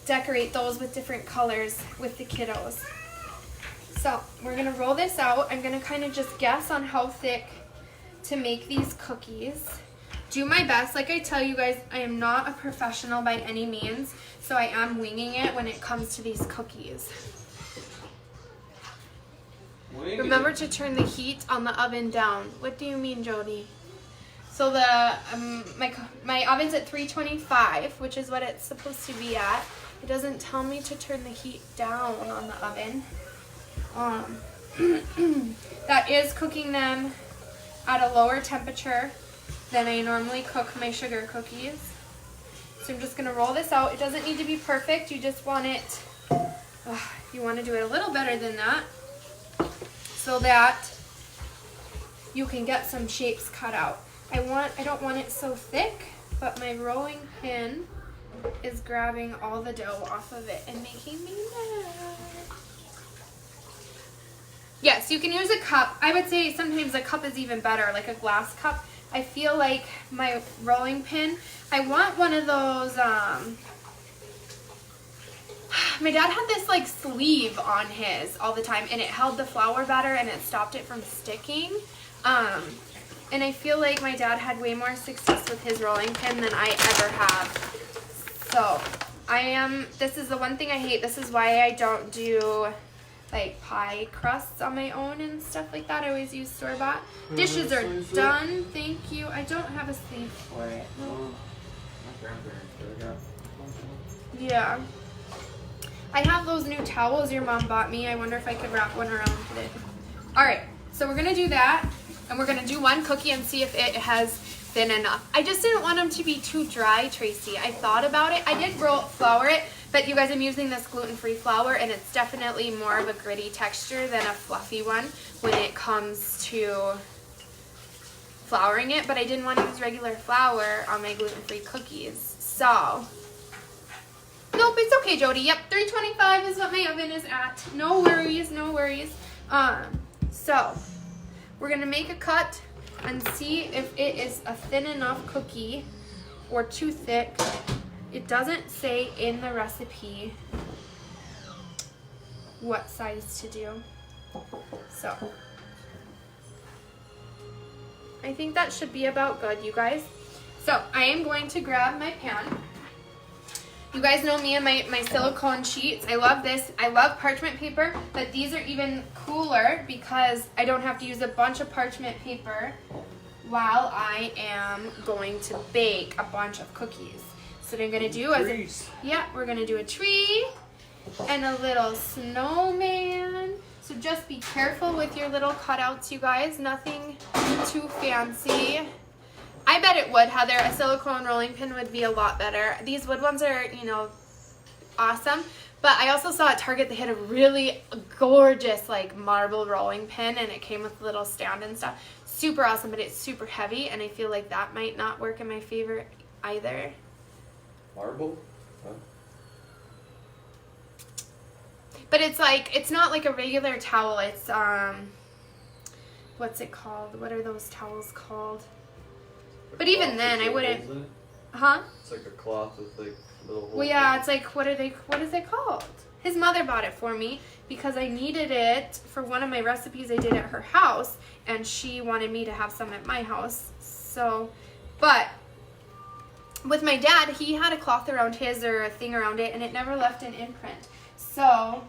decorate those with different colors with the kiddos. So we're going to roll this out. I'm going to kind of just guess on how thick to make these cookies. Do my best. Like I tell you guys, I am not a professional by any means, so I am winging it when it comes to these cookies. Remember to turn the heat on the oven down. What do you mean, Jody? So the my oven's at 325, which is what it's supposed to be at. It doesn't tell me to turn the heat down on the oven. That is cooking them at a lower temperature than I normally cook my sugar cookies. So I'm just going to roll this out. It doesn't need to be perfect. You just want it, you want to do it a little better than that so that you can get some shapes cut out. I don't want it so thick but my rolling pin is grabbing all the dough off of it and making me mad. Yes, you can use a cup. I would say sometimes a cup is even better, like a glass cup. I feel like my rolling pin, I want one of those, my dad had this like sleeve on his all the time, and it held the flour better and it stopped it from sticking. And I feel like my dad had way more success with his rolling pin than I ever have. So this is the one thing I hate. This is why I don't do like pie crusts on my own and stuff like that. I always use store-bought. Dishes are done. Thank you. I don't have a sleeve for it. No. My grandparents got. Yeah. I have those new towels your mom bought me. I wonder if I could wrap one around today. All right, so we're gonna do that, and we're gonna do one cookie and see if it has thin enough. I just didn't want them to be too dry, Tracy. I thought about it. I did flour it, but you guys, I'm using this gluten-free flour, and it's definitely more of a gritty texture than a fluffy one when it comes to flouring it, but I didn't want to use regular flour on my gluten-free cookies. So, nope, it's okay, Jody. Yep, 325 is what my oven is at. No worries, no worries. So, we're going to make a cut and see if it is a thin enough cookie or too thick. It doesn't say in the recipe what size to do. So, I think that should be about good, you guys. So, I am going to grab my pan. You guys know me and my silicone sheets. I love this. I love parchment paper, but these are even cooler because I don't have to use a bunch of parchment paper while I am going to bake a bunch of cookies. So what I'm gonna do is, we're gonna do a tree and a little snowman. So just be careful with your little cutouts, you guys. Nothing too fancy. I bet it would, Heather. A silicone rolling pin would be a lot better. These wood ones are, awesome. But I also saw at Target they had a really gorgeous, like, marble rolling pin, and it came with a little stand and stuff. Super awesome, but it's super heavy, and I feel like that might not work in my favor either. Marble? Huh? But it's like, it's not like a regular towel. It's, what's it called? What are those towels called? But even then, I wouldn't. Huh? It's like a cloth with like little holes. Well, yeah, it's like what is it called? His mother bought it for me because I needed it for one of my recipes I did at her house, and she wanted me to have some at my house. So, but with my dad, he had a cloth around his or a thing around it, and it never left an imprint. So,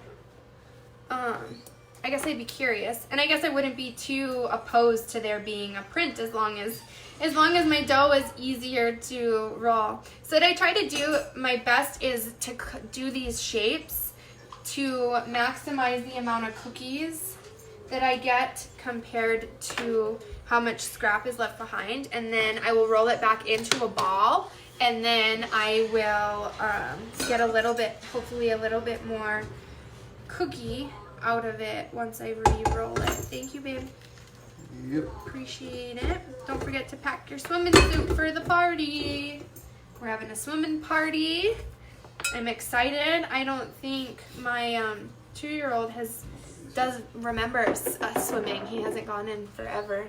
I guess I'd be curious, and I guess I wouldn't be too opposed to there being a print as long as my dough is easier to roll. So what I try to do my best is to do these shapes to maximize the amount of cookies that I get compared to how much scrap is left behind, and then I will roll it back into a ball, and then I will get a little bit, hopefully a little bit more cookie out of it once I re-roll it. Thank you, babe. Yep. Appreciate it. Don't forget to pack your swimming suit for the party. We're having a swimming party. I'm excited. I don't think my 2-year-old does remember swimming. He hasn't gone in forever.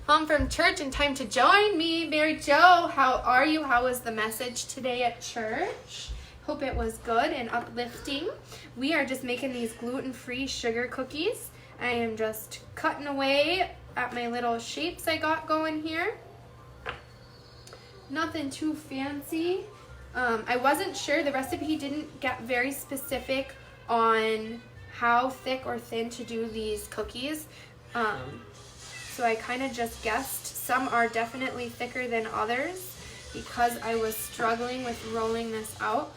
Home from church and time to join me. Mary Jo, how are you? How was the message today at church? Hope it was good and uplifting. We are just making these gluten-free sugar cookies. I am just cutting away at my little shapes I got going here. Nothing too fancy. I wasn't sure. The recipe didn't get very specific on how thick or thin to do these cookies. So I kind of just guessed. Some are definitely thicker than others because I was struggling with rolling this out.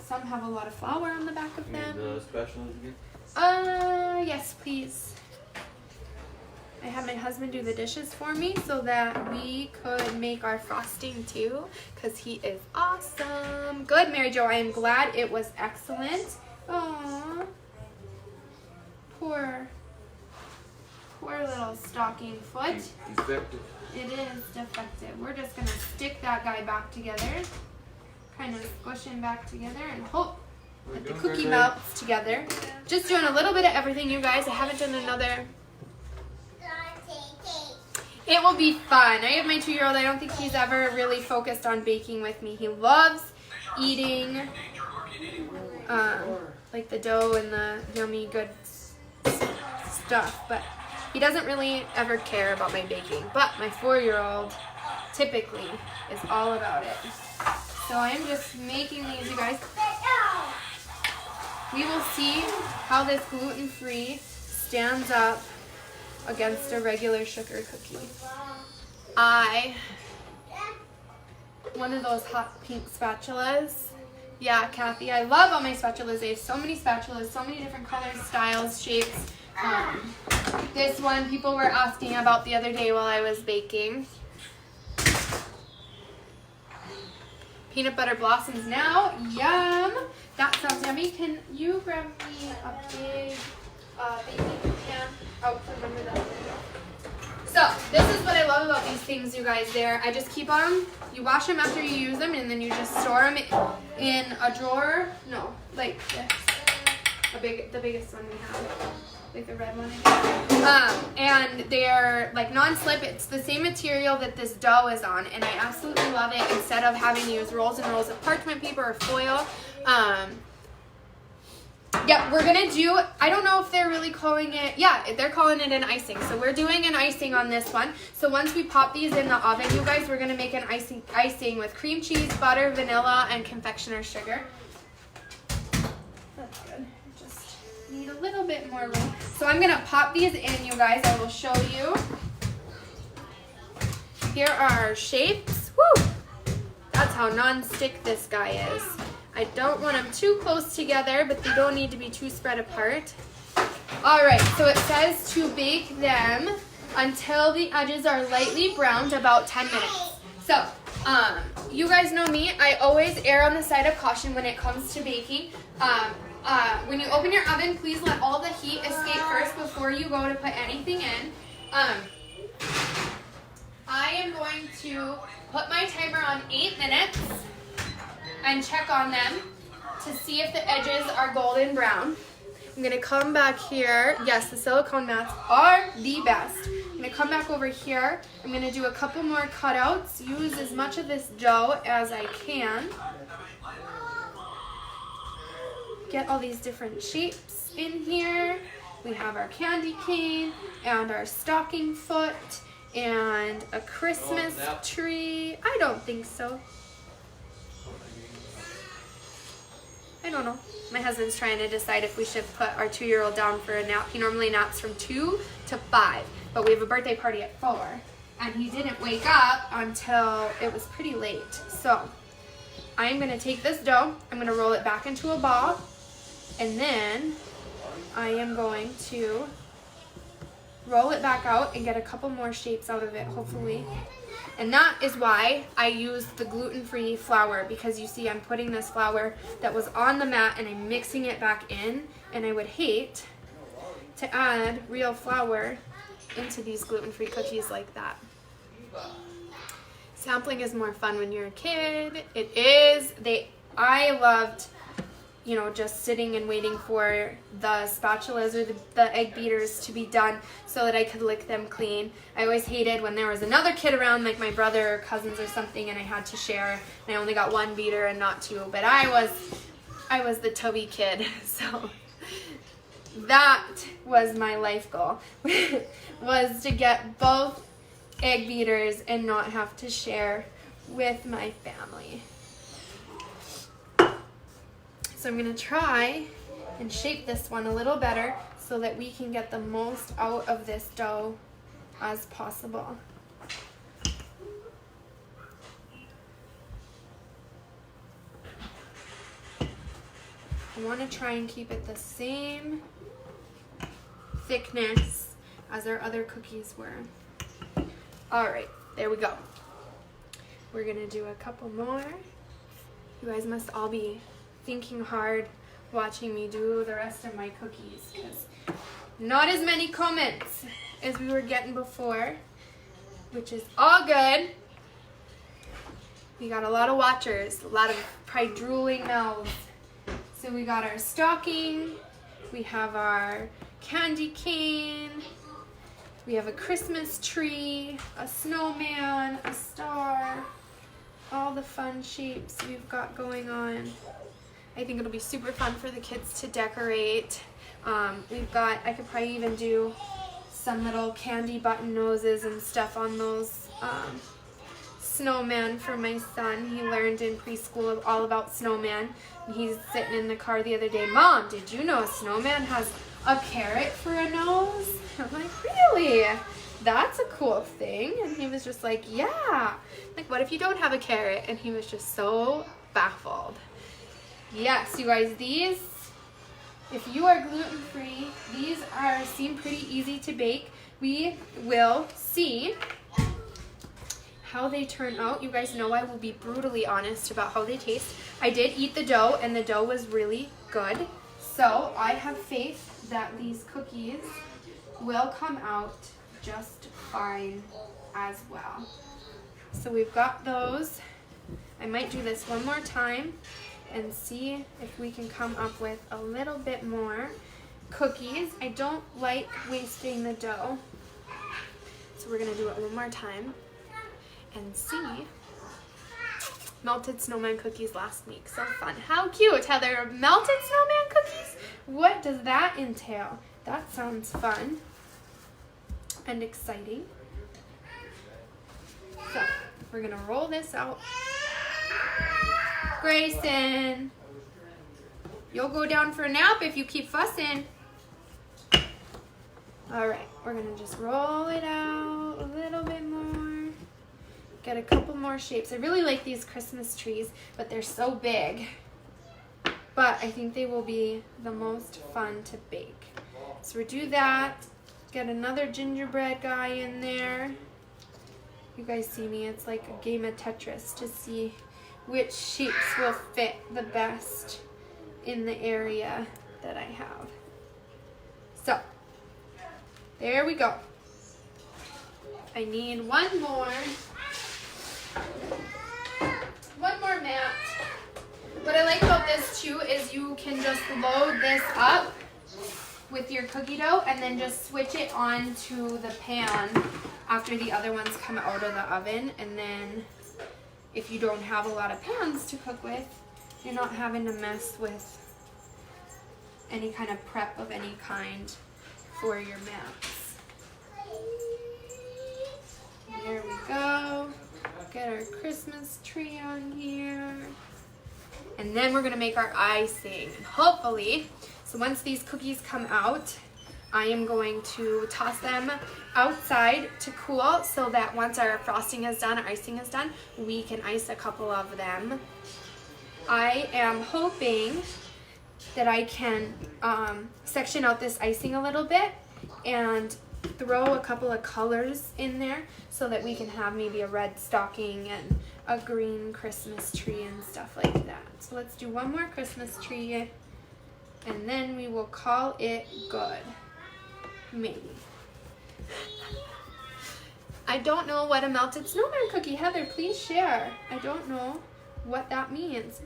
Some have a lot of flour on the back of them. The special again? Yes, please. I had my husband do the dishes for me so that we could make our frosting too, because he is awesome. Good, Mary Jo. I am glad it was excellent. Aww. Poor poor little stocking foot. Defective. It is defective. We're just gonna stick that guy back together, kind of squish him back together, and hope that the cookie melts together. Just doing a little bit of everything, you guys. I haven't done another. It will be fun. I have my 2-year-old. I don't think he's ever really focused on baking with me. He loves eating like the dough and the yummy good stuff, but he doesn't really ever care about my baking. But my 4-year-old typically is all about it. So I'm just making these, you guys. We will see how this gluten-free stands up against a regular sugar cookie. One of those hot pink spatulas. Yeah, Kathy, I love all my spatulas. They have so many spatulas, so many different colors, styles, shapes. This one people were asking about the other day while I was baking. Peanut butter blossoms now. Yum! That sounds yummy. Can you grab me a big baking pan out from under that window? So, this is what I love about these things, you guys. I just keep them. You wash them after you use them, and then you just store them in a drawer. No, like this. The biggest one we have. Like the red one. And they're like non-slip. It's the same material that this dough is on, and I absolutely love it. Instead of having to use rolls and rolls of parchment paper or foil. Yeah, we're gonna do, I don't know if they're really calling it, yeah, they're calling it an icing. So we're doing an icing on this one. So once we pop these in the oven, you guys, we're gonna make an icing with cream cheese, butter, vanilla, and confectioner's sugar. That's good. Just need a little bit more room. So I'm gonna pop these in, you guys. I will show you. Here are our shapes. Woo! That's how non-stick this guy is. I don't want them too close together, but they don't need to be too spread apart. All right, so it says to bake them until the edges are lightly browned, about 10 minutes. So, you guys know me. I always err on the side of caution when it comes to baking. When you open your oven, please let all the heat escape first before you go to put anything in. I am going to put my timer on 8 minutes. And check on them to see if the edges are golden brown. I'm gonna come back here. Yes, the silicone mats are the best. I'm gonna come back over here. I'm gonna do a couple more cutouts. Use as much of this dough as I can. Get all these different shapes in here. We have our candy cane and our stocking foot and a Christmas tree. I don't think so. I don't know. My husband's trying to decide if we should put our 2-year-old down for a nap. He normally naps from 2 to 5, but we have a birthday party at 4, and he didn't wake up until it was pretty late. So I'm gonna take this dough, I'm gonna roll it back into a ball, and then I am going to roll it back out and get a couple more shapes out of it, hopefully. And that is why I use the gluten-free flour, because you see I'm putting this flour that was on the mat and I'm mixing it back in, and I would hate to add real flour into these gluten-free cookies like that. Sampling is more fun when you're a kid. It is. I loved, you know, just sitting and waiting for the spatulas or the egg beaters to be done so that I could lick them clean. I always hated when there was another kid around, like my brother or cousins or something, and I had to share, and I only got 1 beater and not 2. But I was the Toby kid, so that was my life goal, was to get both egg beaters and not have to share with my family. So I'm going to try and shape this one a little better so that we can get the most out of this dough as possible. I want to try and keep it the same thickness as our other cookies were. All right, there we go. We're going to do a couple more. You guys must all be thinking hard watching me do the rest of my cookies, because not as many comments as we were getting before, which is all good. We got a lot of watchers, a lot of probably drooling mouths. So we got our stocking, we have our candy cane, we have a Christmas tree, a snowman, a star, all the fun shapes we've got going on. I think it'll be super fun for the kids to decorate. I could probably even do some little candy button noses and stuff on those snowman for my son. He learned in preschool all about snowman. He's sitting in the car the other day, Mom, did you know a snowman has a carrot for a nose? I'm like, really? That's a cool thing. And he was just like, yeah. Like, what if you don't have a carrot? And he was just so baffled. Yes, you guys, these, if you are gluten-free, these seem pretty easy to bake. We will see how they turn out. You guys know I will be brutally honest about how they taste. I did eat the dough, and the dough was really good. So I have faith that these cookies will come out just fine as well. So we've got those. I might do this one more time and see if we can come up with a little bit more cookies. I don't like wasting the dough. So we're gonna do it one more time and see. Melted snowman cookies last week, so fun. How cute, Heather, melted snowman cookies? What does that entail? That sounds fun and exciting. So we're gonna roll this out. Grayson, you'll go down for a nap if you keep fussing. All right, we're gonna just roll it out a little bit more. Get a couple more shapes. I really like these Christmas trees, but they're so big. But I think they will be the most fun to bake. So we do that. Get another gingerbread guy in there. You guys see me, it's like a game of Tetris to see which shapes will fit the best in the area that I have. So, there we go. I need one more mat. What I like about this too is you can just load this up with your cookie dough and then just switch it onto the pan after the other ones come out of the oven. And then if you don't have a lot of pans to cook with, you're not having to mess with any kind of prep of any kind for your mats. There we go. Get our Christmas tree on here. And then we're gonna make our icing. And hopefully, so once these cookies come out, I am going to toss them outside to cool so that once our frosting is done, our icing is done, we can ice a couple of them. I am hoping that I can section out this icing a little bit and throw a couple of colors in there so that we can have maybe a red stocking and a green Christmas tree and stuff like that. So let's do one more Christmas tree and then we will call it good. Maybe. I don't know what a melted snowman cookie. Heather, please share. I don't know what that means.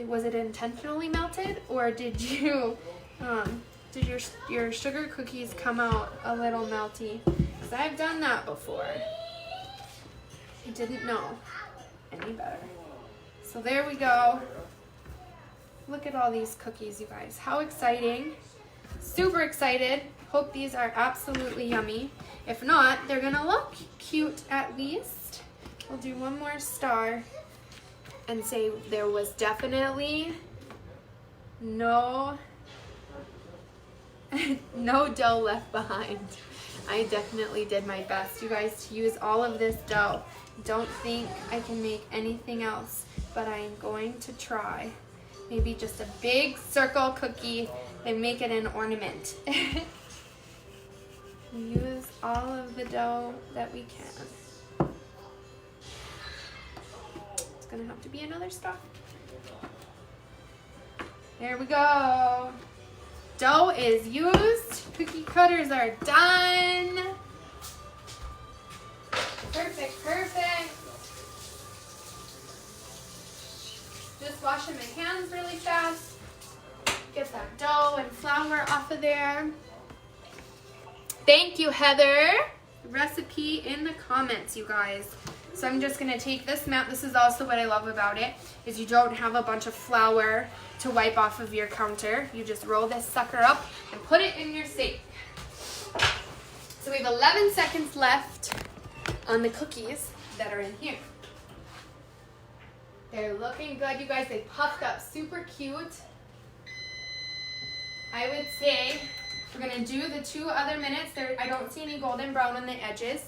Was it intentionally melted, or did you did your sugar cookies come out a little melty? Because I've done that before. I didn't know any better. So there we go. Look at all these cookies, you guys. How exciting. Super excited. Hope these are absolutely yummy. If not, they're gonna look cute at least. We'll do one more star and say there was definitely no dough left behind. I definitely did my best, you guys, to use all of this dough. Don't think I can make anything else, but I'm going to try. Maybe just a big circle cookie and make it an ornament. Use all of the dough that we can. It's gonna have to be another star. There we go. dough is used. Cookie cutters are done. Perfect, perfect. Just washing my hands really fast. Get that dough and flour off of there. Thank you, Heather. Recipe in the comments, you guys. So I'm just gonna take this mat. This is also what I love about it, is you don't have a bunch of flour to wipe off of your counter. You just roll this sucker up and put it in your sink. So we have 11 seconds left on the cookies that are in here. They're looking good, you guys. They puffed up super cute. I would say we're gonna do the 2 other minutes. I don't see any golden brown on the edges.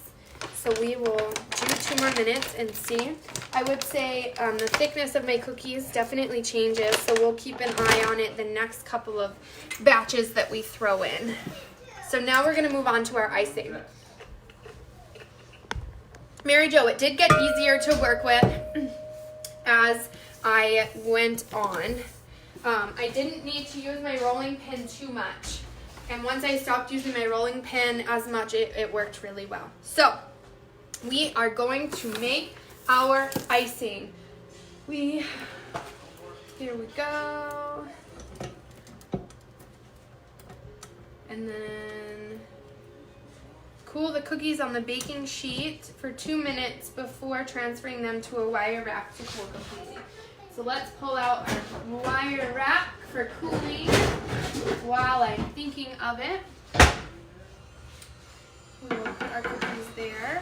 So we will do 2 more minutes and see. I would say the thickness of my cookies definitely changes. So we'll keep an eye on it the next couple of batches that we throw in. So now we're gonna move on to our icing. Mary Jo, it did get easier to work with as I went on. I didn't need to use my rolling pin too much. And once I stopped using my rolling pin as much, it worked really well. So we are going to make our icing. Here we go. And then cool the cookies on the baking sheet for 2 minutes before transferring them to a wire rack to cool completely. So let's pull out our wire rack for cooling while I'm thinking of it. We will put our cookies there.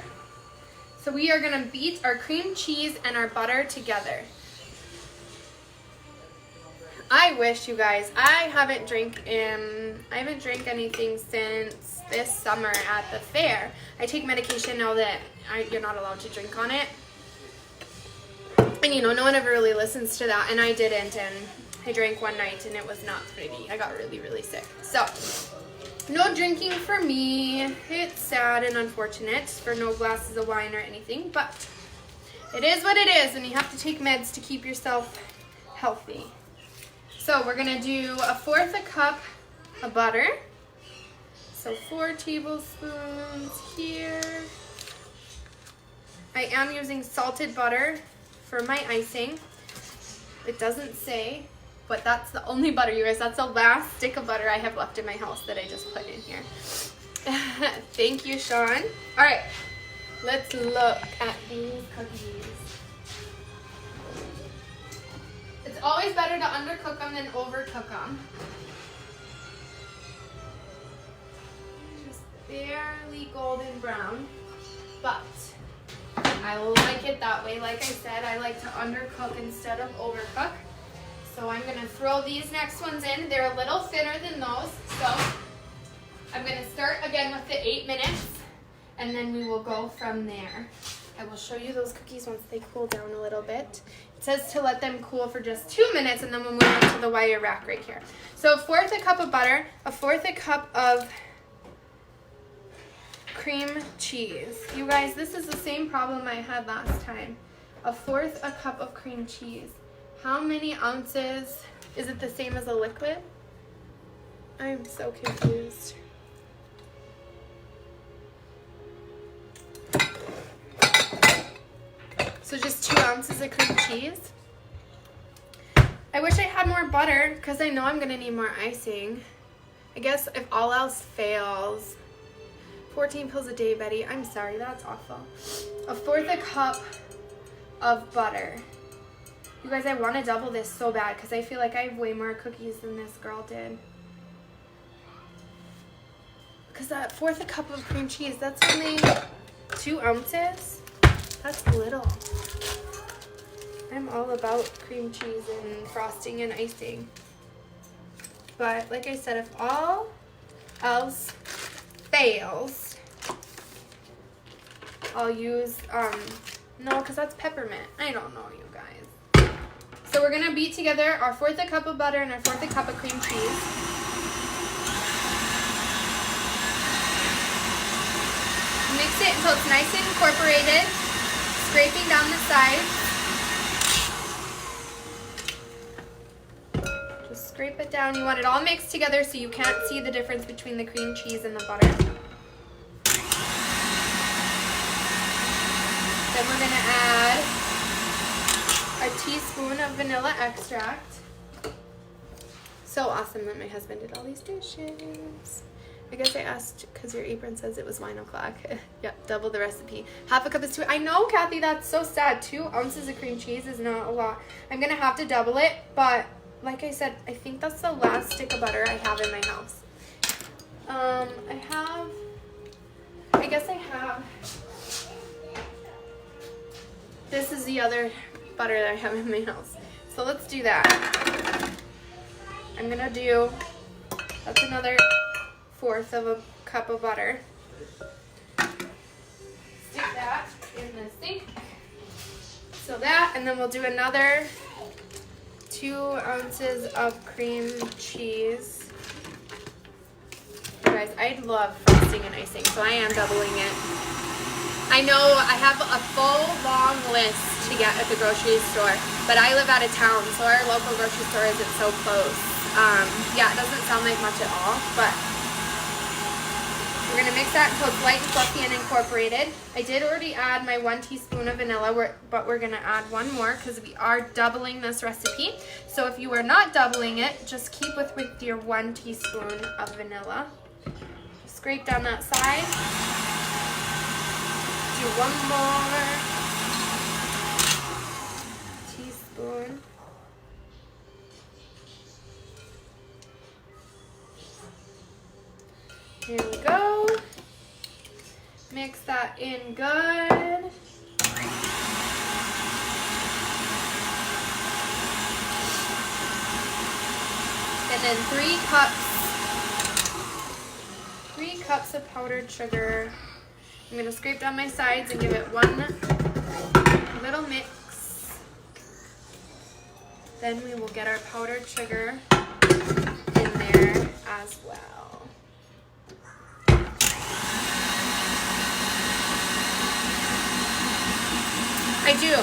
So we are gonna beat our cream cheese and our butter together. I wish, you guys, I haven't drank anything since this summer at the fair. I take medication now that you're not allowed to drink on it. And no one ever really listens to that, and I didn't, and I drank one night and it was not pretty. I got really, really sick. So, no drinking for me. It's sad and unfortunate for no glasses of wine or anything, but it is what it is, and you have to take meds to keep yourself healthy. So we're gonna do 1/4 cup of butter. So 4 tablespoons here. I am using salted butter for my icing. It doesn't say, but that's the only butter, you guys. That's the last stick of butter I have left in my house that I just put in here. Thank you, Sean. All right, let's look at these cookies. It's always better to undercook them than overcook them. Just barely golden brown, but I like it that way. Like I said, I like to undercook instead of overcook. So I'm gonna throw these next ones in. They're a little thinner than those. So I'm gonna start again with the 8 minutes, and then we will go from there. I will show you those cookies once they cool down a little bit. It says to let them cool for just 2 minutes, and then we'll move on to the wire rack right here. So 1/4 cup of butter, 1/4 cup of cream cheese. You guys, this is the same problem I had last time. 1/4 cup of cream cheese. How many ounces? Is it the same as a liquid? I'm so confused. So just 2 ounces of cream cheese. I wish I had more butter because I know I'm gonna need more icing. I guess if all else fails, 14 pills a day, Betty. I'm sorry, that's awful. 1/4 cup of butter. You guys, I want to double this so bad because I feel like I have way more cookies than this girl did. Because that 1/4 cup of cream cheese, that's only 2 ounces. That's little. I'm all about cream cheese and frosting and icing. But like I said, if all else fails, I'll use, no, because that's peppermint. I don't know, you guys. So we're going to beat together our 1/4 cup of butter and our 1/4 cup of cream cheese. Mix it until it's nice and incorporated, scraping down the sides. Just scrape it down. You want it all mixed together so you can't see the difference between the cream cheese and the butter. Then we're gonna add a teaspoon of vanilla extract. So awesome that my husband did all these dishes. I guess I asked because your apron says it was 9 o'clock. Yep, double the recipe. Half a cup is 2. I know, Kathy, that's so sad. 2 ounces of cream cheese is not a lot. I'm gonna have to double it, but like I said, I think that's the last stick of butter I have in my house. This is the other butter that I have in my house. So let's do that. I'm gonna do, that's another 1/4 of a cup of butter. Stick that in the sink. So that, and then we'll do another 2 ounces of cream cheese. You guys, I love frosting and icing, so I am doubling it. I know I have a full long list to get at the grocery store, but I live out of town, so our local grocery store isn't so close. Yeah, it doesn't sound like much at all, but we're gonna mix that until it's light and fluffy and incorporated. I did already add my 1 teaspoon of vanilla, but we're gonna add 1 more because we are doubling this recipe. So if you are not doubling it, just keep with your 1 teaspoon of vanilla. Scrape down that side. Do 1 more teaspoon. Here we go. Mix that in good. And then 3 cups of powdered sugar. I'm gonna scrape down my sides and give it 1 little mix. Then we will get our powdered sugar in there as well. I do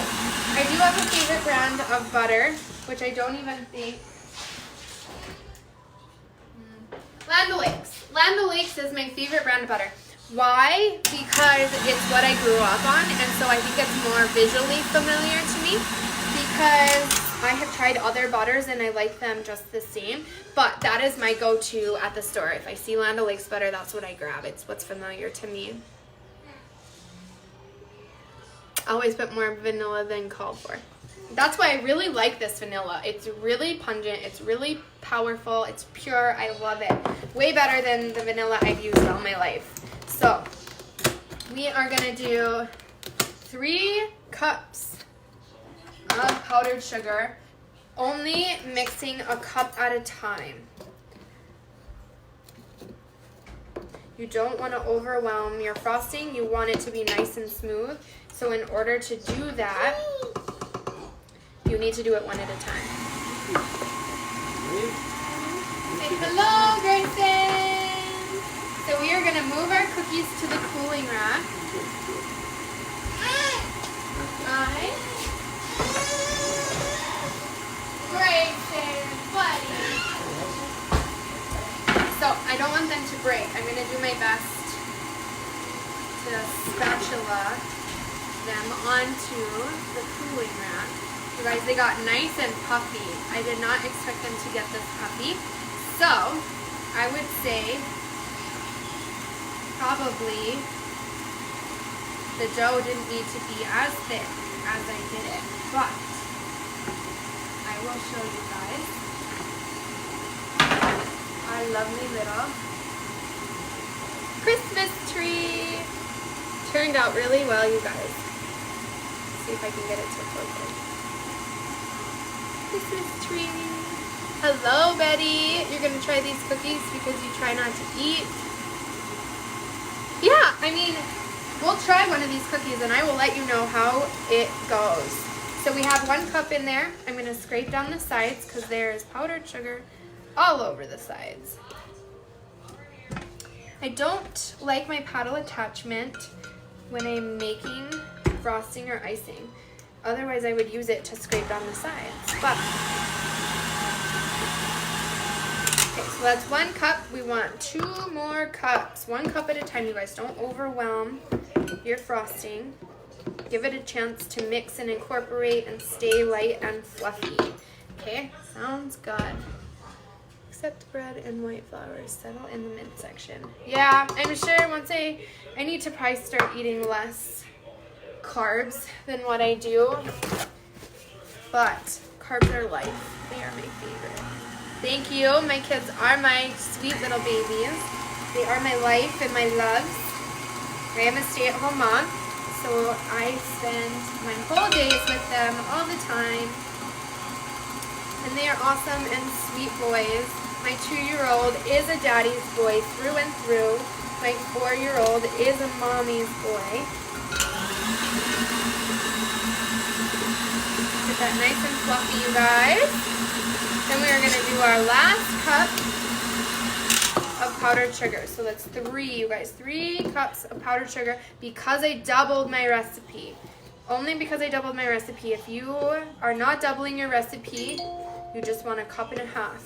have a favorite brand of butter, which I don't even think. Land O'Lakes. Land O'Lakes is my favorite brand of butter. Why? Because it's what I grew up on, and so I think it's more visually familiar to me, because I have tried other butters and I like them just the same, but that is my go-to at the store. If I see Land O'Lakes butter, that's what I grab. It's what's familiar to me. I always put more vanilla than called for. That's why I really like this vanilla. It's really pungent, it's really powerful, it's pure, I love it. Way better than the vanilla I've used all my life. So, we are gonna do 3 cups of powdered sugar, only mixing a cup at a time. You don't want to overwhelm your frosting, you want it to be nice and smooth. So in order to do that, you need to do it 1 at a time. Say hello, Grayson! So we are going to move our cookies to the cooling rack. Hi. Grayson, buddy. So I don't want them to break. I'm going to do my best to spatula them onto the cooling rack. You guys, they got nice and puffy. I did not expect them to get this puffy. So, I would say probably the dough didn't need to be as thick as I did it. But, I will show you guys our lovely little Christmas tree. Turned out really well, you guys. See if I can get it to focus. Christmas tree. Hello, Betty. You're gonna try these cookies because you try not to eat. Yeah, I mean, we'll try one of these cookies and I will let you know how it goes. So we have 1 cup in there. I'm gonna scrape down the sides because there is powdered sugar all over the sides. I don't like my paddle attachment when I'm making frosting or icing. Otherwise, I would use it to scrape down the sides. But Okay, so that's 1 cup. We want 2 more cups. 1 cup at a time, you guys. Don't overwhelm your frosting. Give it a chance to mix and incorporate and stay light and fluffy. Okay, sounds good. Except bread and white flour settle in the midsection. Yeah, I'm sure once I need to probably start eating less carbs than what I do. But carbs are life. They are my favorite. Thank you. My kids are my sweet little babies. They are my life and my loves. I am a stay-at-home mom, so I spend my whole days with them all the time. And they are awesome and sweet boys. My 2-year-old is a daddy's boy through and through. My 4-year-old is a mommy's boy. Get that nice and fluffy, you guys. Then we are going to do our last cup of powdered sugar. So that's 3, you guys. 3 cups of powdered sugar because I doubled my recipe. Only because I doubled my recipe. If you are not doubling your recipe, you just want 1.5 cups.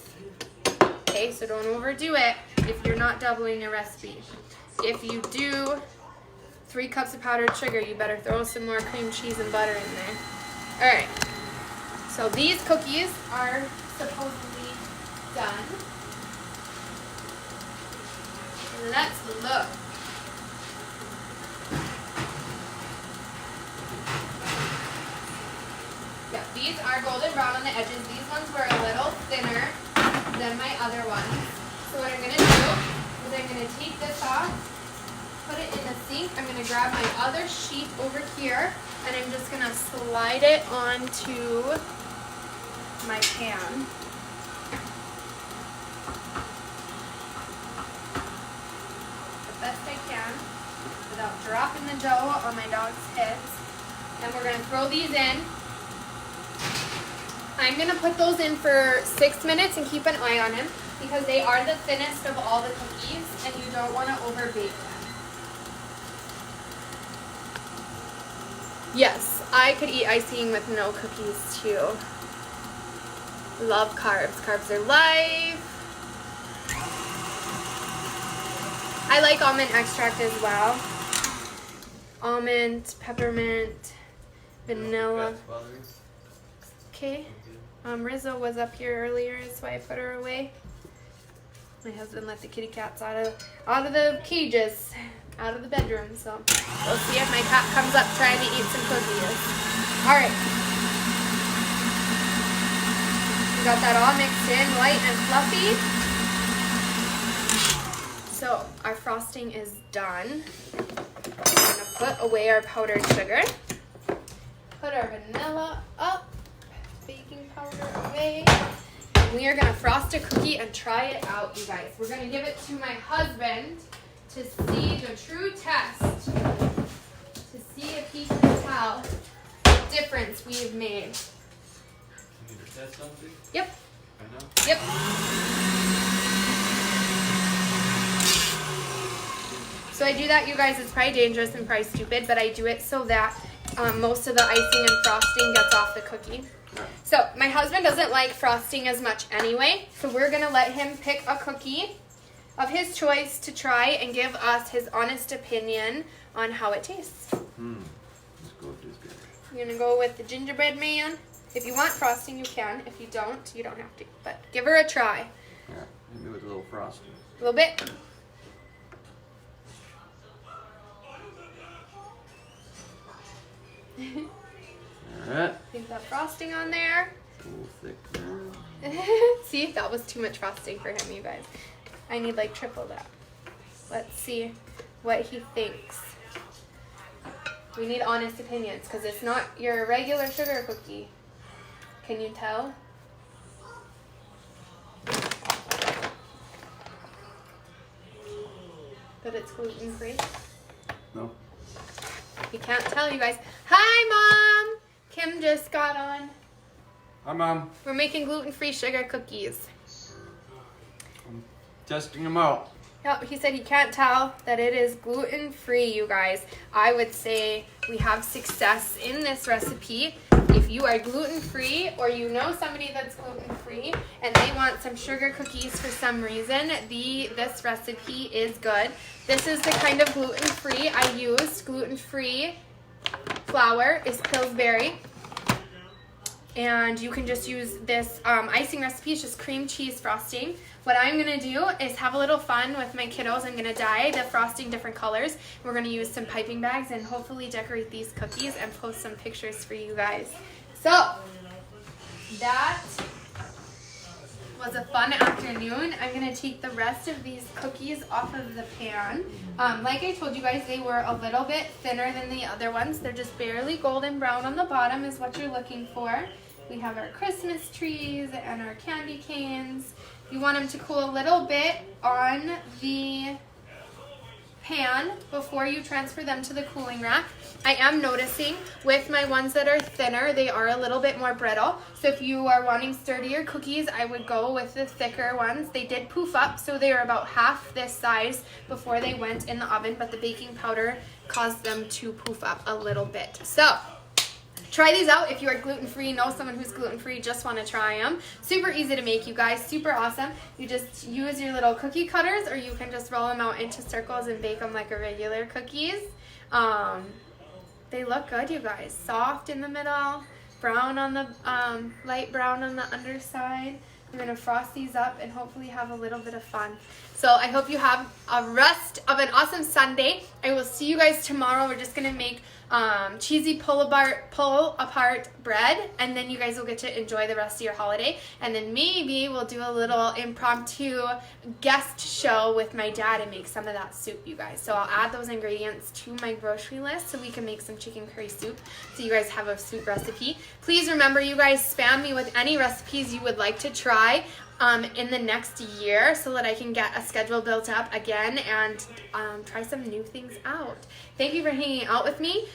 Okay, so don't overdo it if you're not doubling your recipe. If you do 3 cups of powdered sugar, you better throw some more cream cheese and butter in there. All right. So these cookies are supposedly done. Let's look. Yeah, these are golden brown on the edges. These ones were a little thinner than my other ones. So what I'm going to do is I'm going to take this off, put it in the sink. I'm going to grab my other sheet over here, and I'm just going to slide it onto my pan. The best I can without dropping the dough on my dog's heads. And we're going to throw these in. I'm going to put those in for 6 minutes and keep an eye on them because they are the thinnest of all the cookies and you don't want to overbake them. Yes, I could eat icing with no cookies too. Love carbs. Carbs are life. I like almond extract as well. Almond, peppermint, vanilla. Okay. Rizzo was up here earlier, so I put her away. My husband let the kitty cats out of the cages, out of the bedroom. So we'll see if my cat comes up trying to eat some cookies. All right. We got that all mixed in, light and fluffy. So our frosting is done. We're gonna put away our powdered sugar. Put our vanilla up. Baking powder away. And we are going to frost a cookie and try it out, you guys. We're going to give it to my husband to see the true test. To see if he can tell the difference we have made. You need to test something? Yep. I know. Yep. So I do that, you guys. It's probably dangerous and probably stupid, but I do it so that most of the icing and frosting gets off the cookie. So my husband doesn't like frosting as much anyway, so we're going to let him pick a cookie of his choice to try and give us his honest opinion on how it tastes. Let's go with this guy. You're going to go with the gingerbread man. If you want frosting, you can. If you don't, you don't have to. But give her a try. Yeah, maybe with a little frosting. A little bit. Alright. Leave that frosting on there. A little thick now. See, that was too much frosting for him, you guys. I need like triple that. Let's see what he thinks. We need honest opinions because it's not your regular sugar cookie. Can you tell? That it's gluten-free? No. You can't tell, you guys. Hi, Mom! Kim just got on. Hi, Mom. We're making gluten-free sugar cookies. I'm testing them out. Yep, he said he can't tell that it is gluten-free, you guys. I would say we have success in this recipe. If you are gluten-free or you know somebody that's gluten-free and they want some sugar cookies for some reason, this recipe is good. This is the kind of gluten-free I used. Gluten-free flour is Pillsbury. And you can just use this icing recipe. It's just cream cheese frosting. What I'm going to do is have a little fun with my kiddos. I'm going to dye the frosting different colors. We're going to use some piping bags and hopefully decorate these cookies and post some pictures for you guys. So, that was a fun afternoon. I'm going to take the rest of these cookies off of the pan. Like I told you guys, they were a little bit thinner than the other ones. They're just barely golden brown on the bottom is what you're looking for. We have our Christmas trees and our candy canes. You want them to cool a little bit on the pan before you transfer them to the cooling rack. I am noticing with my ones that are thinner, they are a little bit more brittle. So if you are wanting sturdier cookies, I would go with the thicker ones. They did poof up, so they are about half this size before they went in the oven, but the baking powder caused them to poof up a little bit. So try these out if you are gluten-free, know someone who's gluten-free, just want to try them. Super easy to make, you guys, super awesome. You just use your little cookie cutters or you can just roll them out into circles and bake them like a regular cookies. They look good, you guys. Soft in the middle, brown on the, light brown on the underside. We're going to frost these up and hopefully have a little bit of fun. So I hope you have a rest of an awesome Sunday. I will see you guys tomorrow. We're just going to make cheesy pull-apart bread, and then you guys will get to enjoy the rest of your holiday. And then maybe we'll do a little impromptu guest show with my dad and make some of that soup, you guys. So I'll add those ingredients to my grocery list so we can make some chicken curry soup so you guys have a soup recipe. Please remember, you guys, spam me with any recipes you would like to try in the next year so that I can get a schedule built up again and try some new things out. Thank you for hanging out with me.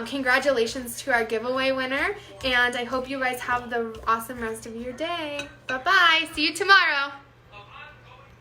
Congratulations to our giveaway winner, and I hope you guys have the awesome rest of your day. Bye-bye. See you tomorrow.